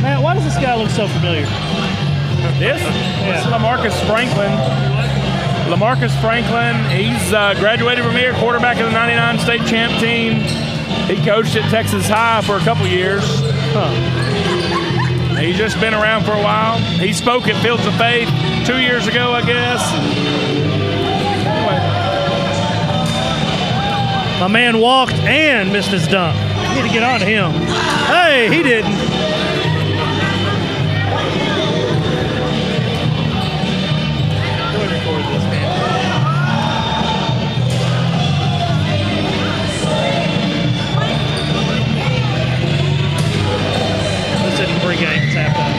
Man, why does this guy look so familiar? This is LaMarcus Franklin. LaMarcus Franklin, he's graduated from here, quarterback of the 99 state champ team. He coached at Texas High for a couple years. He's just been around for a while. He spoke at Fields of Faith 2 years ago, I guess. Anyway. My man walked and missed his dunk. You need to get on to him. Hey, he didn't. Go ahead and record this, man. This isn't pregame, it's halftime.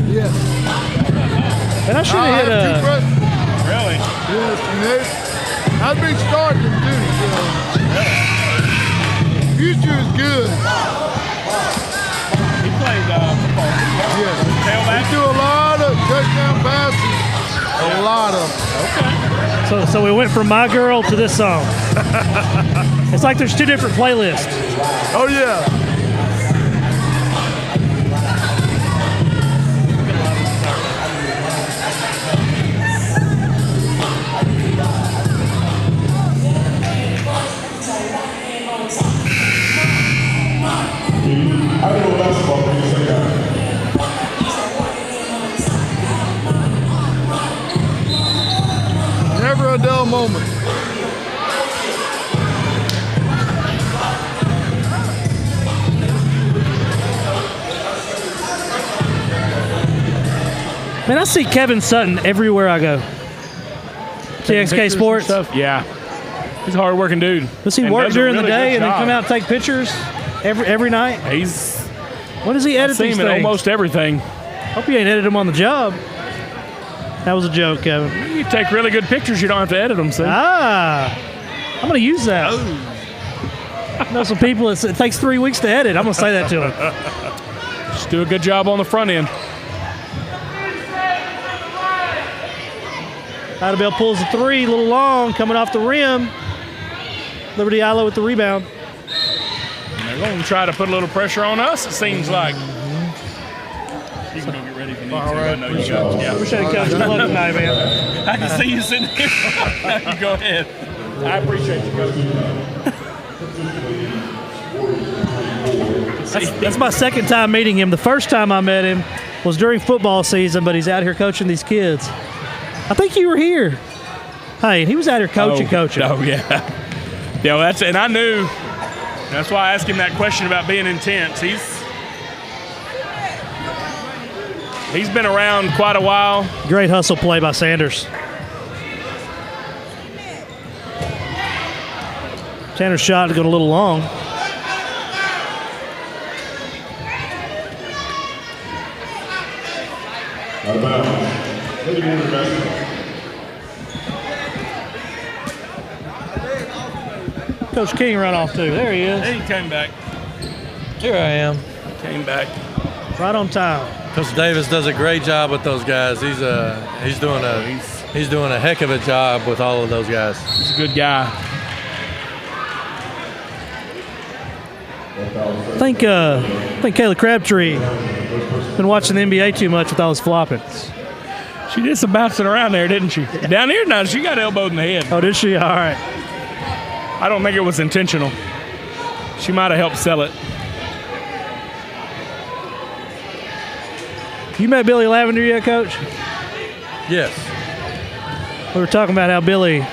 Yes. And I should have hit two a. freshmen. Really? Yes, and I've been starting them too. So. Future is good. He played football. Yes. Tailback? We do a lot of touchdown passes. A lot of them. So we went from My Girl to this song. It's like there's two different playlists. Oh, yeah. Idabel basketball, please take out. Never a dull moment. Man, I see Kevin Sutton everywhere I go. TXK Sports. Stuff. Yeah. He's a hard-working dude. Does he And work does a during really the day good and then job. come out and take pictures every night? He's When does he edit seen these him in things? almost everything. Hope you ain't edited him on the job. That was a joke, Kevin. You take really good pictures. You don't have to edit them. See? I'm going to use that. I know some people, it takes 3 weeks to edit. I'm going to say that to them. Just do a good job on the front end. Idabel pulls the three, a little long, coming off the rim. Liberty Eylau with the rebound. They're going to try to put a little pressure on us, it seems like. You can go get ready if you need to. I know you got. Yeah. Appreciate it, Coach. Good luck tonight, man. I can see you sitting here. You go ahead. I appreciate you, Coach. That's my second time meeting him. The first time I met him was during football season, but he's out here coaching these kids. I think you were here. Hey, and he was out here coaching. Oh, yeah. Yeah, well, and I knew. That's why I asked him that question about being intense. He's been around quite a while. Great hustle play by Sanders. Sanders' shot going a little long. Out of bounds. Lady Warrior basketball. Coach King ran off too. There he is. He came back. Here I am. Came back. Right on time. Coach Davis does a great job with those guys. He's doing a heck of a job with all of those guys. He's a good guy. I think Caleb Crabtree been watching the NBA too much with all his floppings. She did some bouncing around there, didn't she? Down here, no, she got elbowed in the head. Oh, did she? All right. I don't think it was intentional. She might have helped sell it. You met Billy Lavender yet, Coach? Yes. We were talking about how Billy,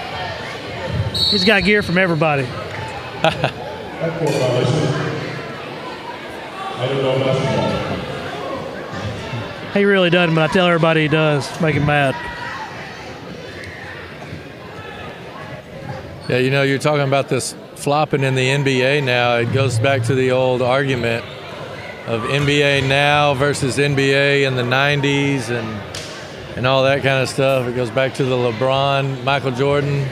he's got gear from everybody. Backcourt violation. Idabel basketball. He really doesn't, but I tell everybody he does. Make him mad. Yeah, you know, you're talking about this flopping in the NBA now. It goes back to the old argument of NBA now versus NBA in the 90s and all that kind of stuff. It goes back to the LeBron, Michael Jordan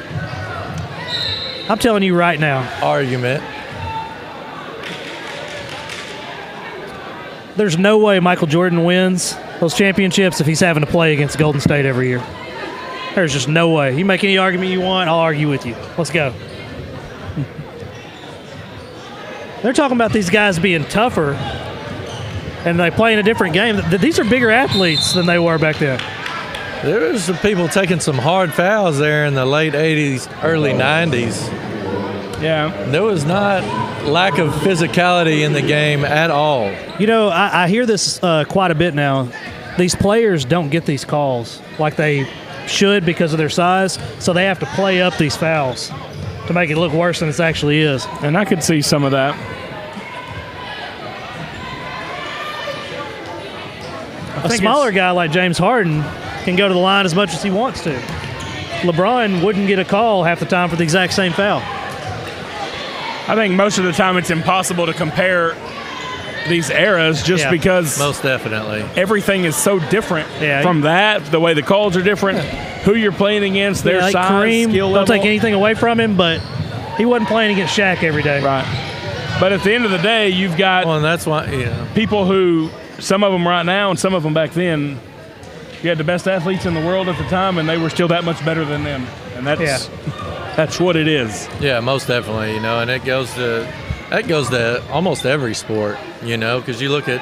I'm telling you right now, argument. there's no way Michael Jordan wins those championships if he's having to play against Golden State every year. There's just no way. You make any argument you want, I'll argue with you. Let's go. They're talking about these guys being tougher and they play in a different game. These are bigger athletes than they were back then. There was some people taking some hard fouls there in the late 80s, early 90s. Yeah. There was not lack of physicality in the game at all. You know, I hear this quite a bit now. These players don't get these calls like they should because of their size, so they have to play up these fouls to make it look worse than it actually is. And I could see some of that. A smaller guy like James Harden can go to the line as much as he wants to. LeBron wouldn't get a call half the time for the exact same foul. I think most of the time it's impossible to compare these eras just because Most definitely. everything is so different Yeah. from that. The way the calls are different, who you're playing against, their Like size, Kareem, skill don't level. take anything away from him, but he wasn't playing against Shaq every day. Right. But at the end of the day, you've got Well, and that's why, you know. people who, some of them right now and some of them back then, you had the best athletes in the world at the time, and they were still that much better than them. And that's what it is. Yeah, most definitely, you know, and that goes to almost every sport, you know, because you look at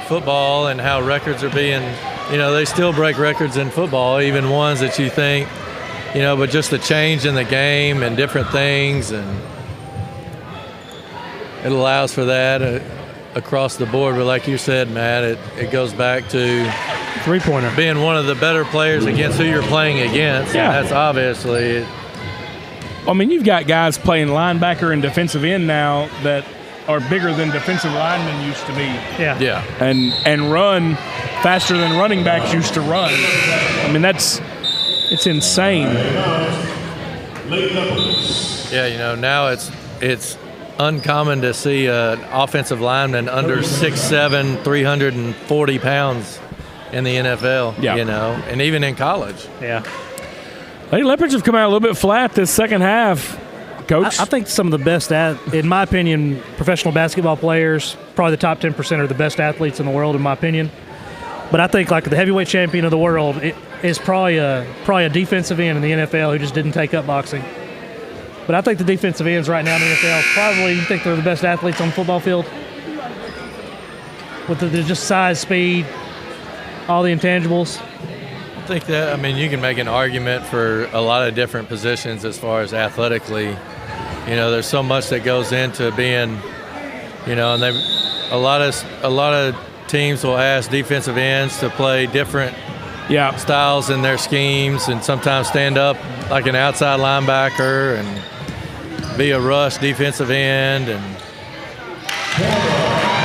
football and how records are being, you know, they still break records in football, even ones that you think, you know, but just the change in the game and different things, and it allows for that across the board. But like you said, Matt, it goes back to Three-pointer. being one of the better players against who you're playing against. Yeah. And that's obviously I mean, you've got guys playing linebacker and defensive end now that are bigger than defensive linemen used to be. Yeah. And run faster than running backs used to run. I mean, it's insane. Late numbers. Yeah, you know, now it's uncommon to see an offensive lineman under 6'7", 340 pounds in the NFL, Yeah. you know, and even in college. Yeah. Lady Leopards have come out a little bit flat this second half, Coach. I think some of the best, in my opinion, professional basketball players, probably the top 10% are the best athletes in the world, in my opinion. But I think like the heavyweight champion of the world is probably a defensive end in the NFL who just didn't take up boxing. But I think the defensive ends right now in the NFL probably, you think they're the best athletes on the football field? With the just size, speed, all the intangibles. I think that, I mean, you can make an argument for a lot of different positions as far as athletically. You know, there's so much that goes into being, you know, and a lot of teams will ask defensive ends to play different styles in their schemes, and sometimes stand up like an outside linebacker and be a rush defensive end, and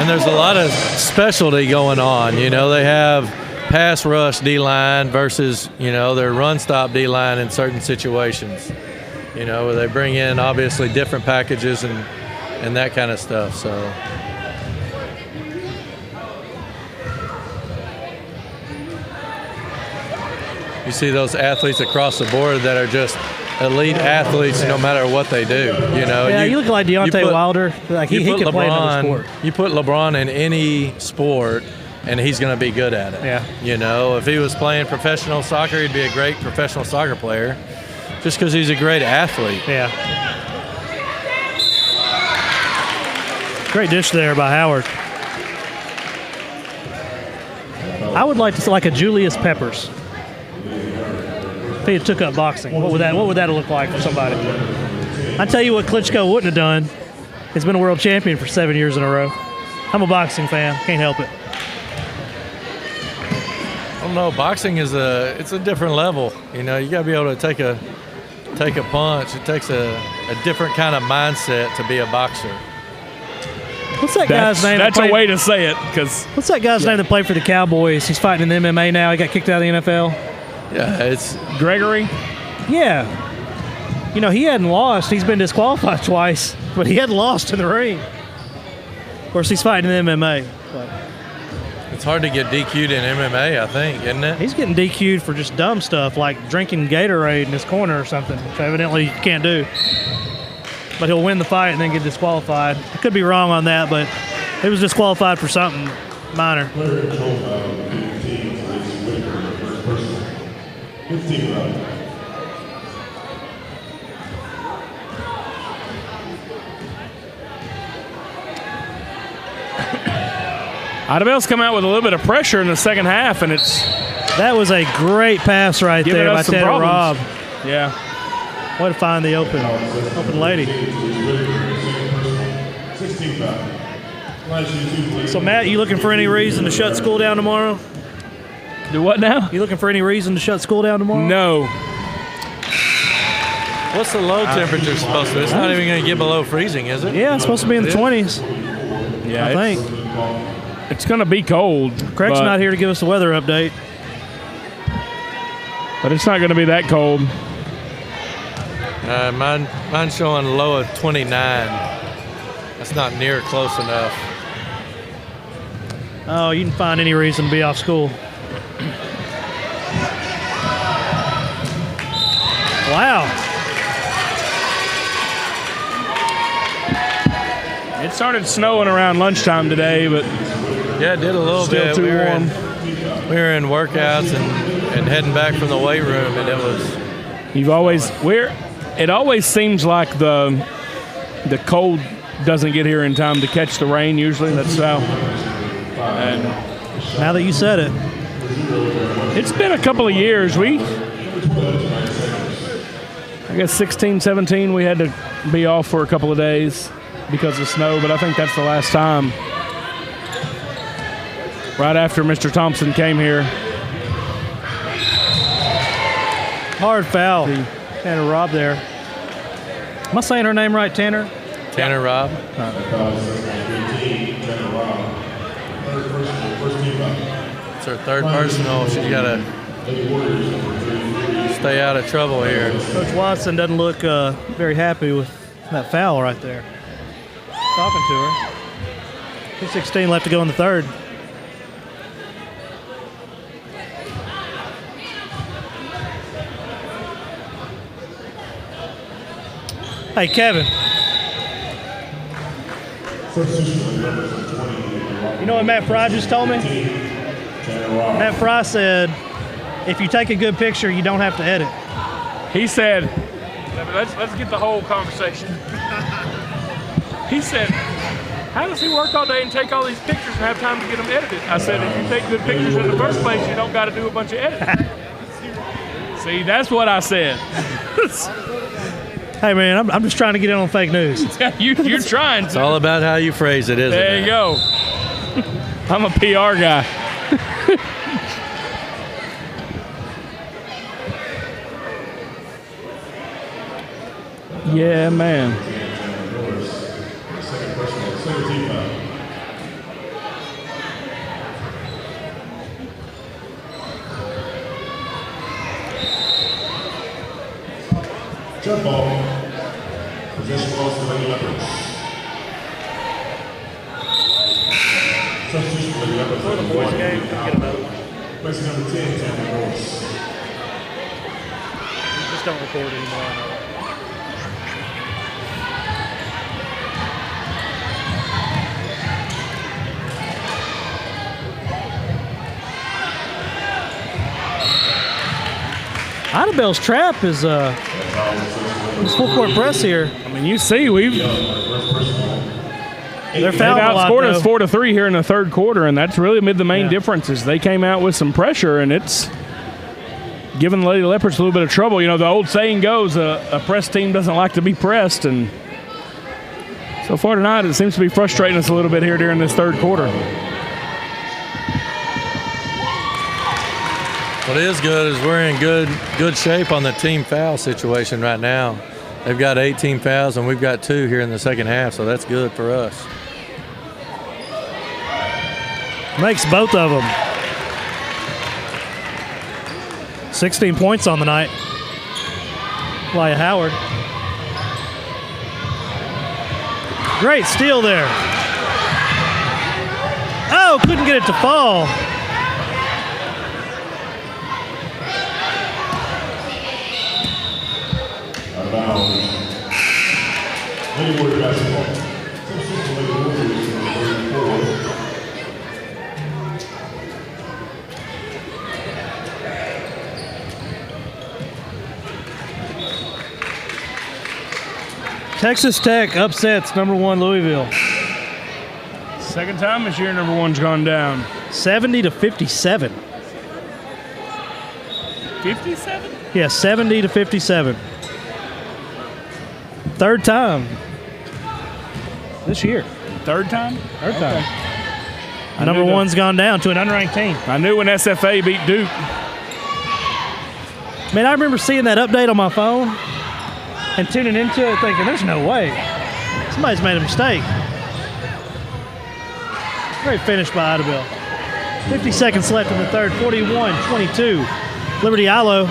there's a lot of specialty going on. You know, they have pass rush D-line versus, you know, their run stop D-line in certain situations, you know, where they bring in obviously different packages and that kind of stuff. So you see those athletes across the board that are just elite athletes no matter what they do, you know. Yeah, you look like Deontay Wilder. Like he can play another sport. You put LeBron in any sport and he's going to be good at it. Yeah. You know, if he was playing professional soccer, he'd be a great professional soccer player just because he's a great athlete. Yeah. Great dish there by Howard. I would like to see like a Julius Peppers. if he had took up boxing? What would that look like for somebody? I tell you what Klitschko wouldn't have done. He's been a world champion for 7 years in a row. I'm a boxing fan. Can't help it. I don't know. Boxing is it's a different level. You know, you got to be able to take a punch. It takes a different kind of mindset to be a boxer. What's that guy's name? That's a way to say it. Because what's that guy's name that played for the Cowboys? He's fighting in MMA now. He got kicked out of the NFL. Yeah, it's Gregory. Yeah. You know, he hadn't lost. He's been disqualified twice, but he hadn't lost in the ring. Of course, he's fighting in MMA. But it's hard to get DQ'd in MMA, I think, isn't it? he's getting DQ'd for just dumb stuff like drinking Gatorade in his corner or something, which evidently he can't do. But he'll win the fight and then get disqualified. I could be wrong on that, but he was disqualified for something minor. Idabel's come out with a little bit of pressure in the second half, and that was a great pass right there by Tanner Robb. Yeah. Way to find the open lady. So, Matt, you looking for any reason to shut school down tomorrow? Do what now? You looking for any reason to shut school down tomorrow? No. What's the low temperature supposed to be? It's not even going to get below freezing, is it? Yeah, it's supposed to be in the 20s. Yeah, I think. It's going to be cold. Craig's not here to give us a weather update. But it's not going to be that cold. Mine's showing a low of 29. That's not near close enough. Oh, you can find any reason to be off school. Wow. It started snowing around lunchtime today, but yeah, it did a little bit. Still too warm. We were in workouts and heading back from the weight room, and it was. It always seems like the cold doesn't get here in time to catch the rain. Usually, that's how. And now that you said it, it's been a couple of years. I guess 16, 17, we had to be off for a couple of days because of snow, but I think that's the last time. Right after Mr. Thompson came here. Hard foul. Tanner Robb there. Am I saying her name right, Tanner? Tanner Robb. It's her third personal. She's got to stay out of trouble here. Coach Watson doesn't look very happy with that foul right there. Talking to her. 2:16 left to go in the third. Hey, Kevin. You know what Matt Fry just told me? Matt Fry said, if you take a good picture, you don't have to edit. He said, let's get the whole conversation. He said, how does he work all day and take all these pictures and have time to get them edited? I said, if you take good pictures in the first place, you don't got to do a bunch of editing. See, that's what I said. Hey, man, I'm just trying to get in on fake news. You're trying to. It's all about how you phrase it, isn't it? There you go. I'm a PR guy. Yeah, man. Jump ball. Possession balls to the Leopards. Substitution for the Leopards. For the boys' game, get another one. Question number 10, Tampa Norris. Just don't record anymore. Idabel's trap is full court press here. I mean, you see, they're fouling a lot, outscored us 4-3 here in the third quarter, and that's really the main difference is they came out with some pressure, and it's giving the Lady Leopards a little bit of trouble. You know, the old saying goes, a press team doesn't like to be pressed, and so far tonight it seems to be frustrating us a little bit here during this third quarter. What is good is we're in good shape on the team foul situation right now. They've got 18 fouls, and we've got 2 here in the second half, so that's good for us. Makes both of them. 16 points on the night. Lya Howard. Great steal there. Oh, couldn't get it to fall. Lady Warrior basketball. Substitute for Lady Warriors number 34. Texas Tech upsets number 1 Louisville. Second time this year, number 1's gone down. 70-57. 57? Yeah, 70-57. Third time this year. Third time? Third time. Number 1's gone down to an unranked team. I knew when SFA beat Duke. Man, I remember seeing that update on my phone and tuning into it thinking, there's no way. Somebody's made a mistake. Great finish by Idabel. 50 seconds left in the third, 41-22. Liberty Eylau.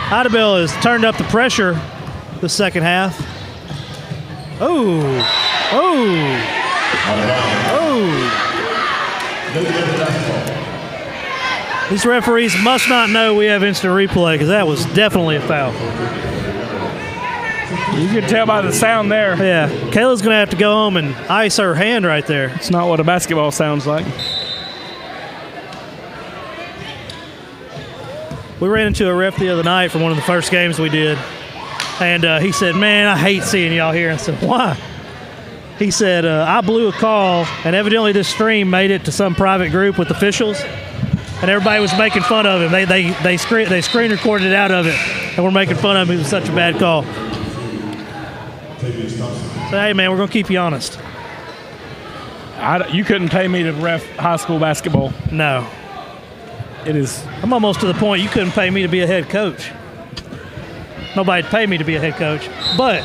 Idabel has turned up the pressure the second half. Oh. These referees must not know we have instant replay because that was definitely a foul. You can tell by the sound there. Yeah, Kayla's going to have to go home and ice her hand right there. It's not what a basketball sounds like. We ran into a ref the other night from one of the first games we did, and he said, man, I hate seeing y'all here. I said, why? He said, I blew a call, and evidently this stream made it to some private group with officials, and everybody was making fun of him. They screen recorded it out of it, and we're making fun of him. It was such a bad call. So, hey, man, we're going to keep you honest. You couldn't pay me to ref high school basketball. No. It is. I'm almost to the point you couldn't pay me to be a head coach. Nobody'd pay me to be a head coach. But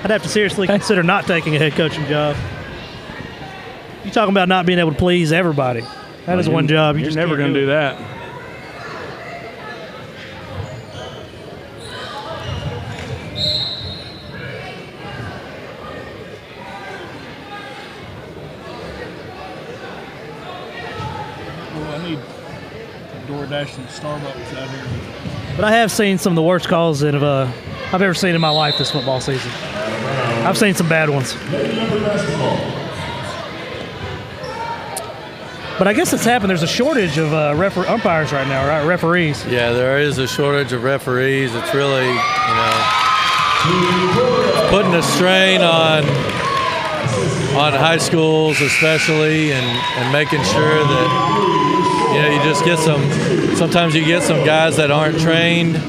I'd have to seriously consider not taking a head coaching job. You're talking about not being able to please everybody. That is one job. You're never going to do that. DoorDash and Starbucks out here. But I have seen some of the worst calls that I've ever seen in my life this football season. I've seen some bad ones. But I guess it's happened. There's a shortage of umpires right now, right? Referees. Yeah, there is a shortage of referees. It's really, putting a strain on high schools especially, and making sure that you just get sometimes you get some guys that aren't trained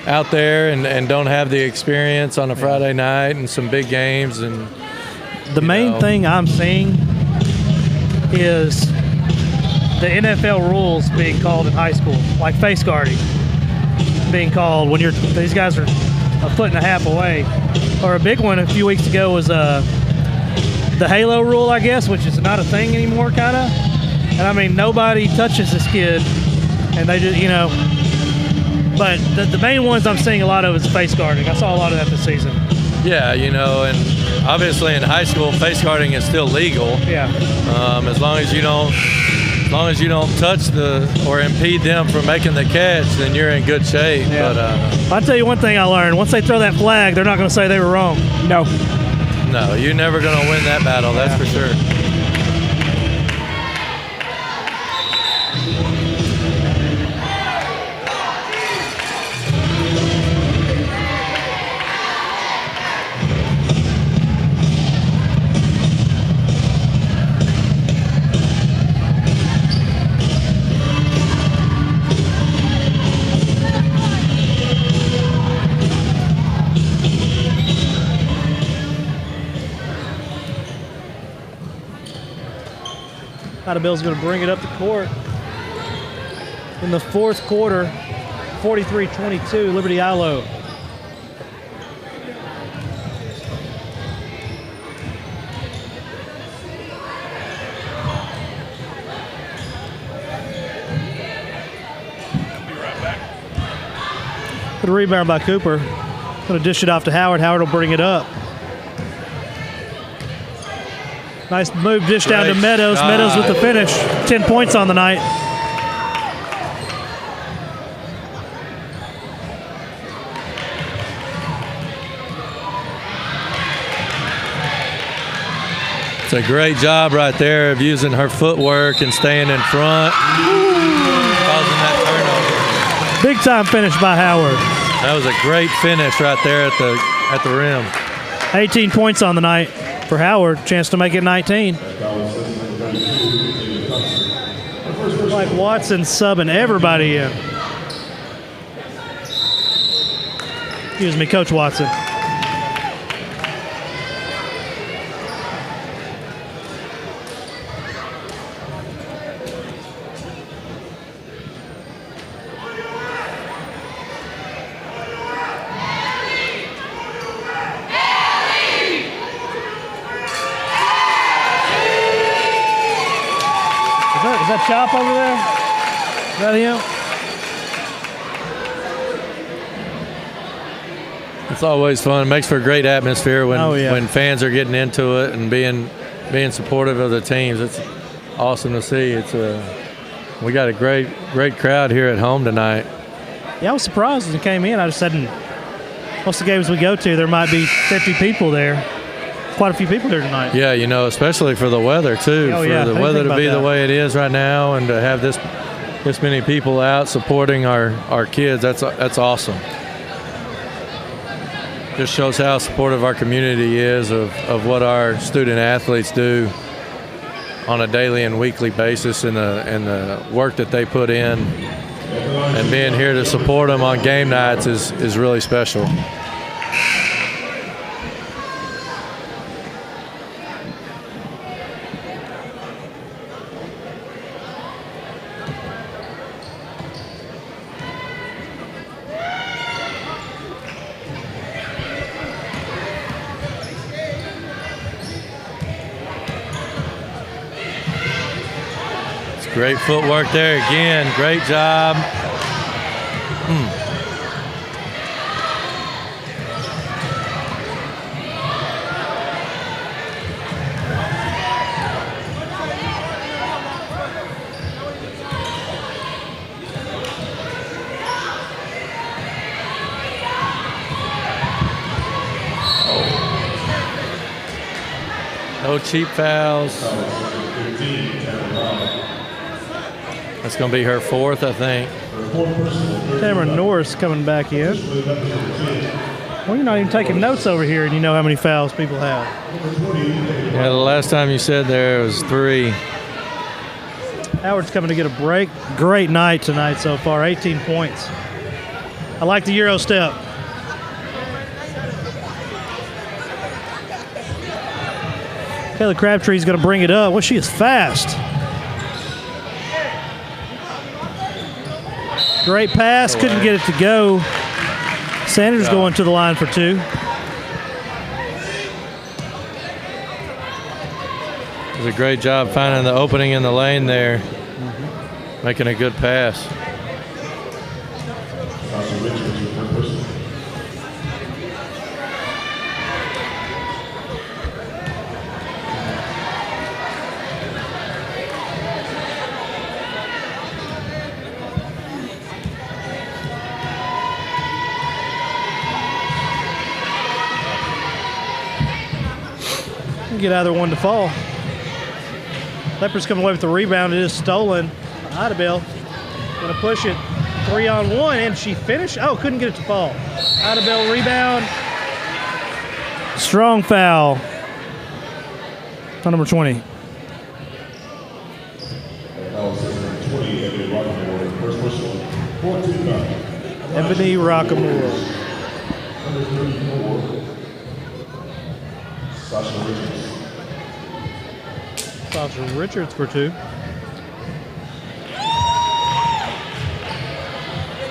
out there and don't have the experience on a Friday night and some big games. And the main thing I'm seeing is the NFL rules being called in high school, like face guarding being called when these guys are a foot and a half away. Or a big one a few weeks ago was the Eylau rule, I guess, which is not a thing anymore, kind of. And I mean, nobody touches this kid, and they just, But the main ones I'm seeing a lot of is face guarding. I saw a lot of that this season. Yeah, and obviously in high school, face guarding is still legal. Yeah. As long as you don't touch or impede them from making the catch, then you're in good shape. Yeah. But I'll tell you one thing I learned: once they throw that flag, they're not going to say they were wrong. No, you're never going to win that battle. That's for sure. Idabel's going to bring it up the court in the fourth quarter, 43-22, Liberty Eylau. Good rebound by Cooper. Going to dish it off to Howard. Howard will bring it up. Nice move, dish down to Meadows. Meadows with the finish. 10 points on the night. It's a great job right there of using her footwork and staying in front, causing that turnover. Big time finish by Howard. That was a great finish right there at the rim. 18 points on the night for Howard. Chance to make it 19. Like Watson subbing everybody in. Excuse me, Coach Watson. Is that Chop over there? Is that him? It's always fun. It makes for a great atmosphere when Oh, yeah. when fans are getting into it and being supportive of the teams. It's awesome to see. We got a great crowd here at home tonight. Yeah, I was surprised when it came in. I just said, most of the games we go to, there might be 50 people there. Quite a few people here tonight. Yeah, especially for the weather too. Oh, for yeah. the How do you weather think to be about the that? way it is right now, and to have this many people out supporting our kids, that's awesome. Just shows how supportive our community is of what our student athletes do on a daily and weekly basis, and the work that they put in, and being here to support them on game nights is really special. Great footwork there again. Great job. No cheap fouls. That's going to be her fourth, I think. Cameron Norris coming back in. Well, you're not even taking notes over here, and you know how many fouls people have. Yeah, the last time you said there was 3. Howard's coming to get a break. Great night tonight so far, 18 points. I like the Euro step. Kayla Crabtree's going to bring it up. Well, she is fast. Great pass, couldn't get it to go. Sanders going to the line for 2. It was a great job finding the opening in the lane there, making a good pass. Get either one to fall. Leopards coming away with the rebound. It is stolen. Idabel going to push it 3-on-1, and she finished. Oh, couldn't get it to fall. Idabel rebound. Strong foul on number 20. Ebony Rockamore. Police Officer Richards for 2.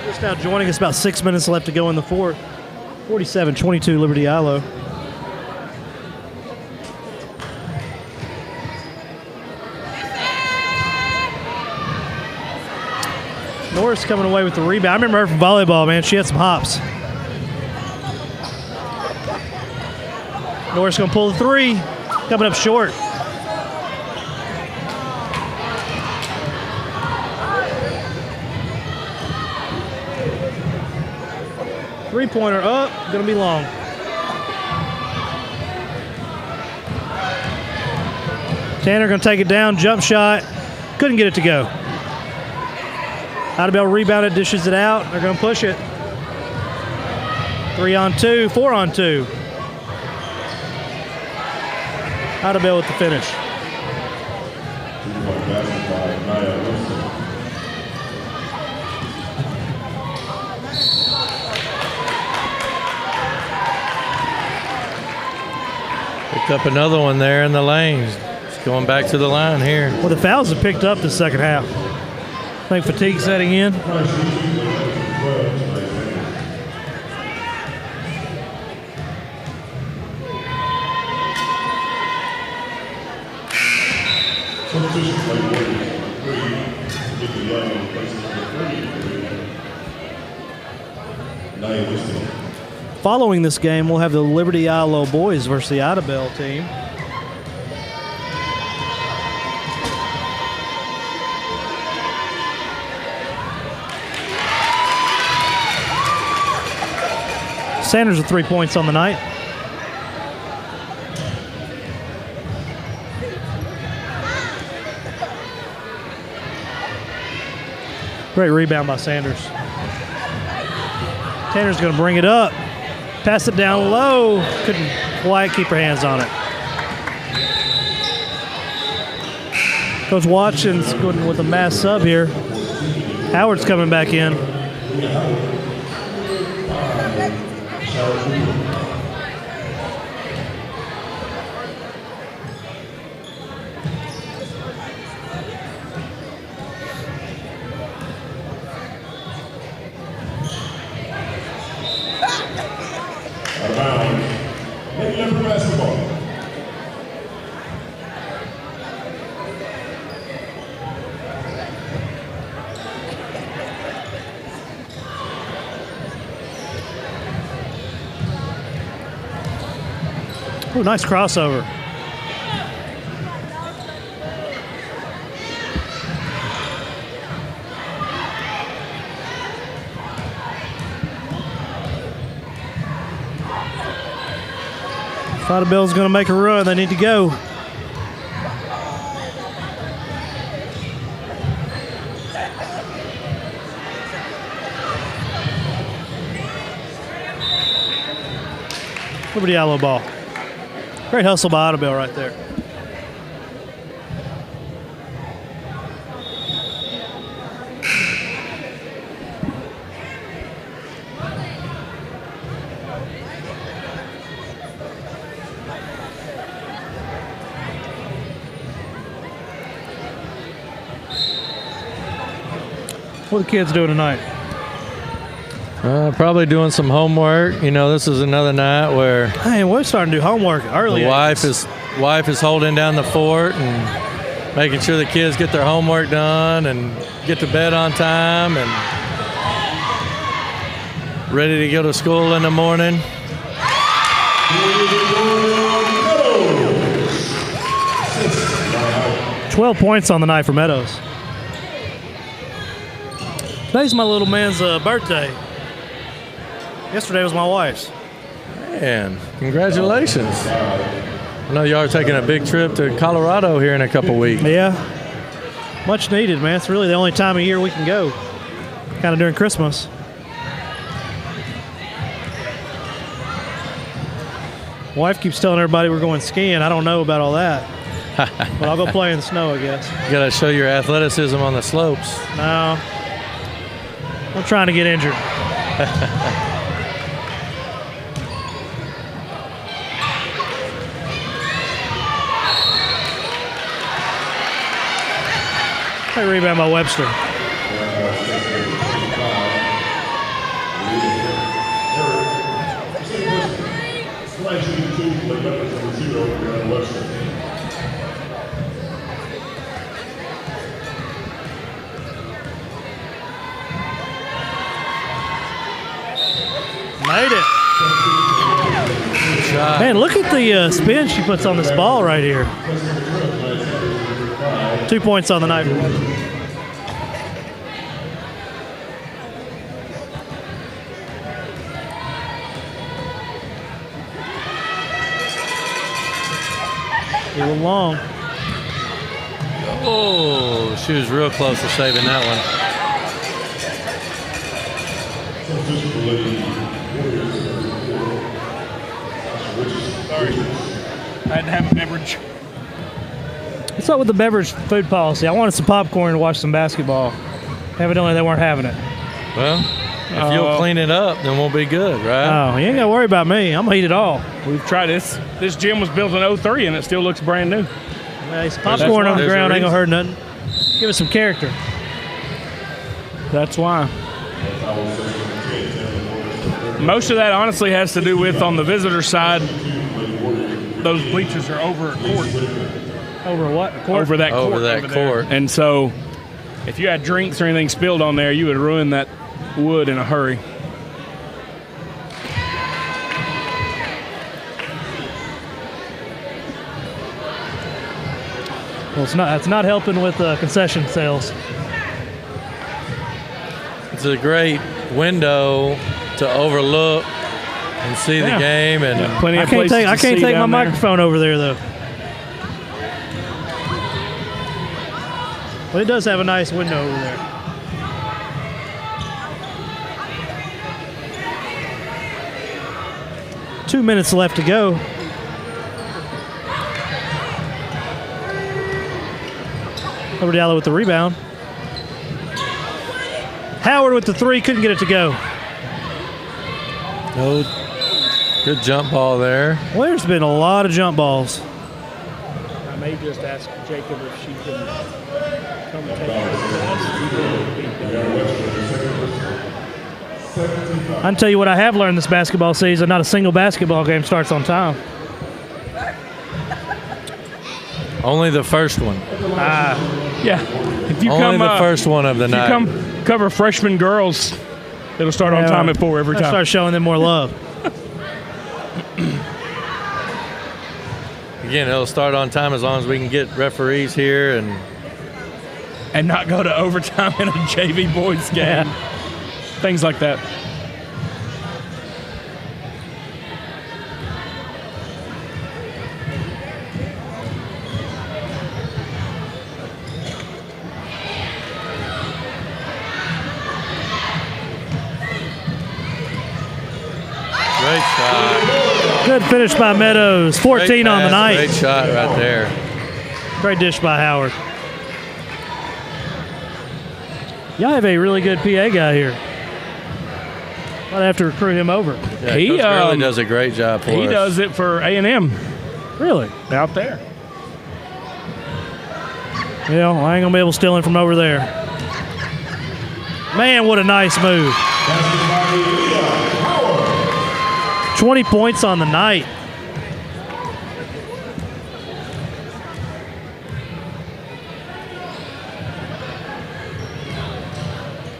Just now joining us, about 6 minutes left to go in the fourth. 47-22 Liberty Eylau. Norris coming away with the rebound. I remember her from volleyball, man. She had some hops. Norris going to pull the 3. Coming up short. Three-pointer up. Going to be long. Tanner going to take it down. Jump shot. Couldn't get it to go. Idabel rebounded, dishes it out. They're going to push it. 3-on-2, 4-on-2. Idabel with the finish. Picked up another one there in the lane. It's going back to the line here. Well, the fouls have picked up the second half. I think fatigue setting in. Following this game, we'll have the Liberty Eylau boys versus the Idabel team. Sanders with 3 points on the night. Great rebound by Sanders. Tanner's going to bring it up. Pass it down low. Couldn't quite keep her hands on it. Coach Watson's going with a mass sub here. Howard's coming back in. Ooh, nice crossover. Idabel's going to make a run. They need to go. Liberty Eylau ball. Great hustle by Idabel right there. What are the kids doing tonight? Probably doing some homework. You know, this is another night where Hey, we're starting to do homework early. the wife is holding down the fort and making sure the kids get their homework done and get to bed on time and ready to go to school in the morning. $12 points on the night for Meadows. Today's my little man's birthday. Yesterday was my wife's. And congratulations. I know y'all are taking a big trip to Colorado here in a couple weeks. Yeah. Much needed, man. It's really the only time of year we can go. Kind of during Christmas. Wife keeps telling everybody we're going skiing. I don't know about all that. But I'll go play in the snow, I guess. You got to show your athleticism on the slopes. No. I'm trying to get injured. Great rebound by Webster. Made it. Man, look at the spin she puts on this ball right here. 2 points on the night. A little long. Oh, she was real close to saving that one. Sorry. I had to have a beverage. What's up with the beverage food policy? I wanted some popcorn to watch some basketball. Evidently, they weren't having it. Well, if you'll clean it up, then we'll be good, right? Oh, you ain't got to worry about me. I'm going to eat it all. We've tried this. This gym was built in 03 and it still looks brand new. Hey, some popcorn on the ground ain't going to hurt nothing. Give it some character. That's why. Most of that honestly has to do with on the visitor side, those bleachers are over a court. Over what? Court? Over that court. Over that court. And so if you had drinks or anything spilled on there, you would ruin that wood in a hurry. Well, it's not helping with concession sales. It's a great window to overlook and see the game. And Plenty of I can't places to take see my down there. microphone over there, though. But it does have a nice window over there. Two minutes left to go. Over to Eylau with the rebound. Howard with the three, couldn't get it to go. no, good jump ball there. Well, there's been a lot of jump balls. I may just ask Jacob if she can come take I can tell you what I have learned this basketball season, not a single basketball game starts on time. Only the first one. Yeah. If you Only come, the first one of the if night. you come cover freshman girls, it'll start on time at 4 every I time. start showing them more love. Again, it'll start on time as long as we can get referees here And not go to overtime in a JV boys game. Things like that. Great shot. Good finish by Meadows. 14 Great on the pass, night. Great shot right there. Great dish by Howard. Y'all have a really good PA guy here. Might have to recruit him over. Yeah, He, Coach Gurley does a great job for us. He does it for A&M Really? out there. Yeah, I ain't gonna be able to steal him from over there. Man, what a nice move. 20 points on the night.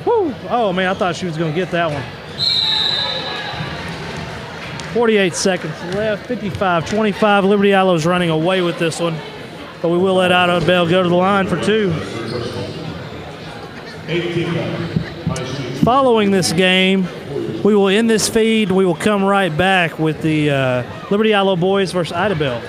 Woo. Oh, man, I thought she was going to get that one. 48 seconds left, 55-25. Liberty Eylau's running away with this one, but we will let Idabel go to the line for two. Following this game, we will end this feed. We will come right back with the Liberty Eylau boys versus Idabel.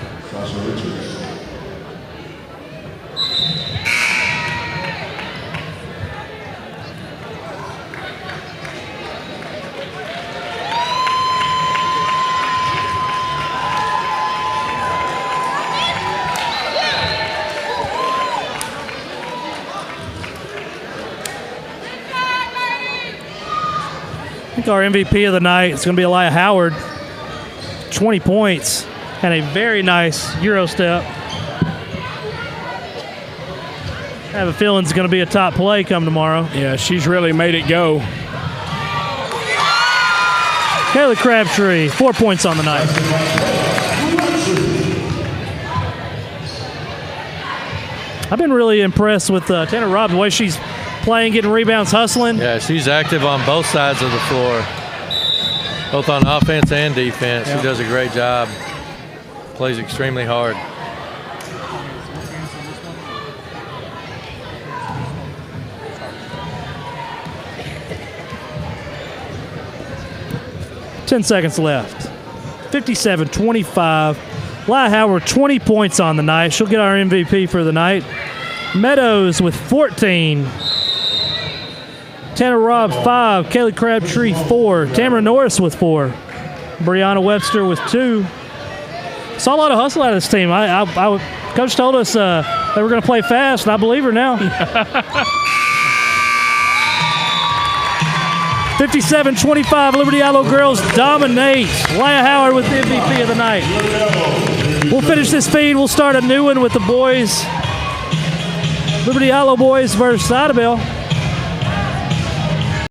I think our MVP of the night is going to be Elijah Howard. 20 points and a very nice Euro step. I have a feeling it's going to be a top play come tomorrow. Yeah, she's really made it go. Kayla Crabtree, 4 points on the night. I've been really impressed with Tanner Robb, the way she's playing, getting rebounds, hustling. Yeah, she's active on both sides of the floor, both on offense and defense. She does a great job. Plays extremely hard. Ten seconds left. 57-25. Lyle Howard, 20 points on the night. She'll get our MVP for the night. Meadows with 14. Tanner Robb, 5. Kaylee Crabtree, 4. Tamara Norris with 4. Brianna Webster with 2. Saw a lot of hustle out of this team. Coach told us they were going to play fast, and I believe her now. 57-25, Liberty Eylau girls dominate. Leah Howard with the MVP of the night. We'll finish this feed. We'll start a new one with the boys. Liberty Eylau boys versus Idabel.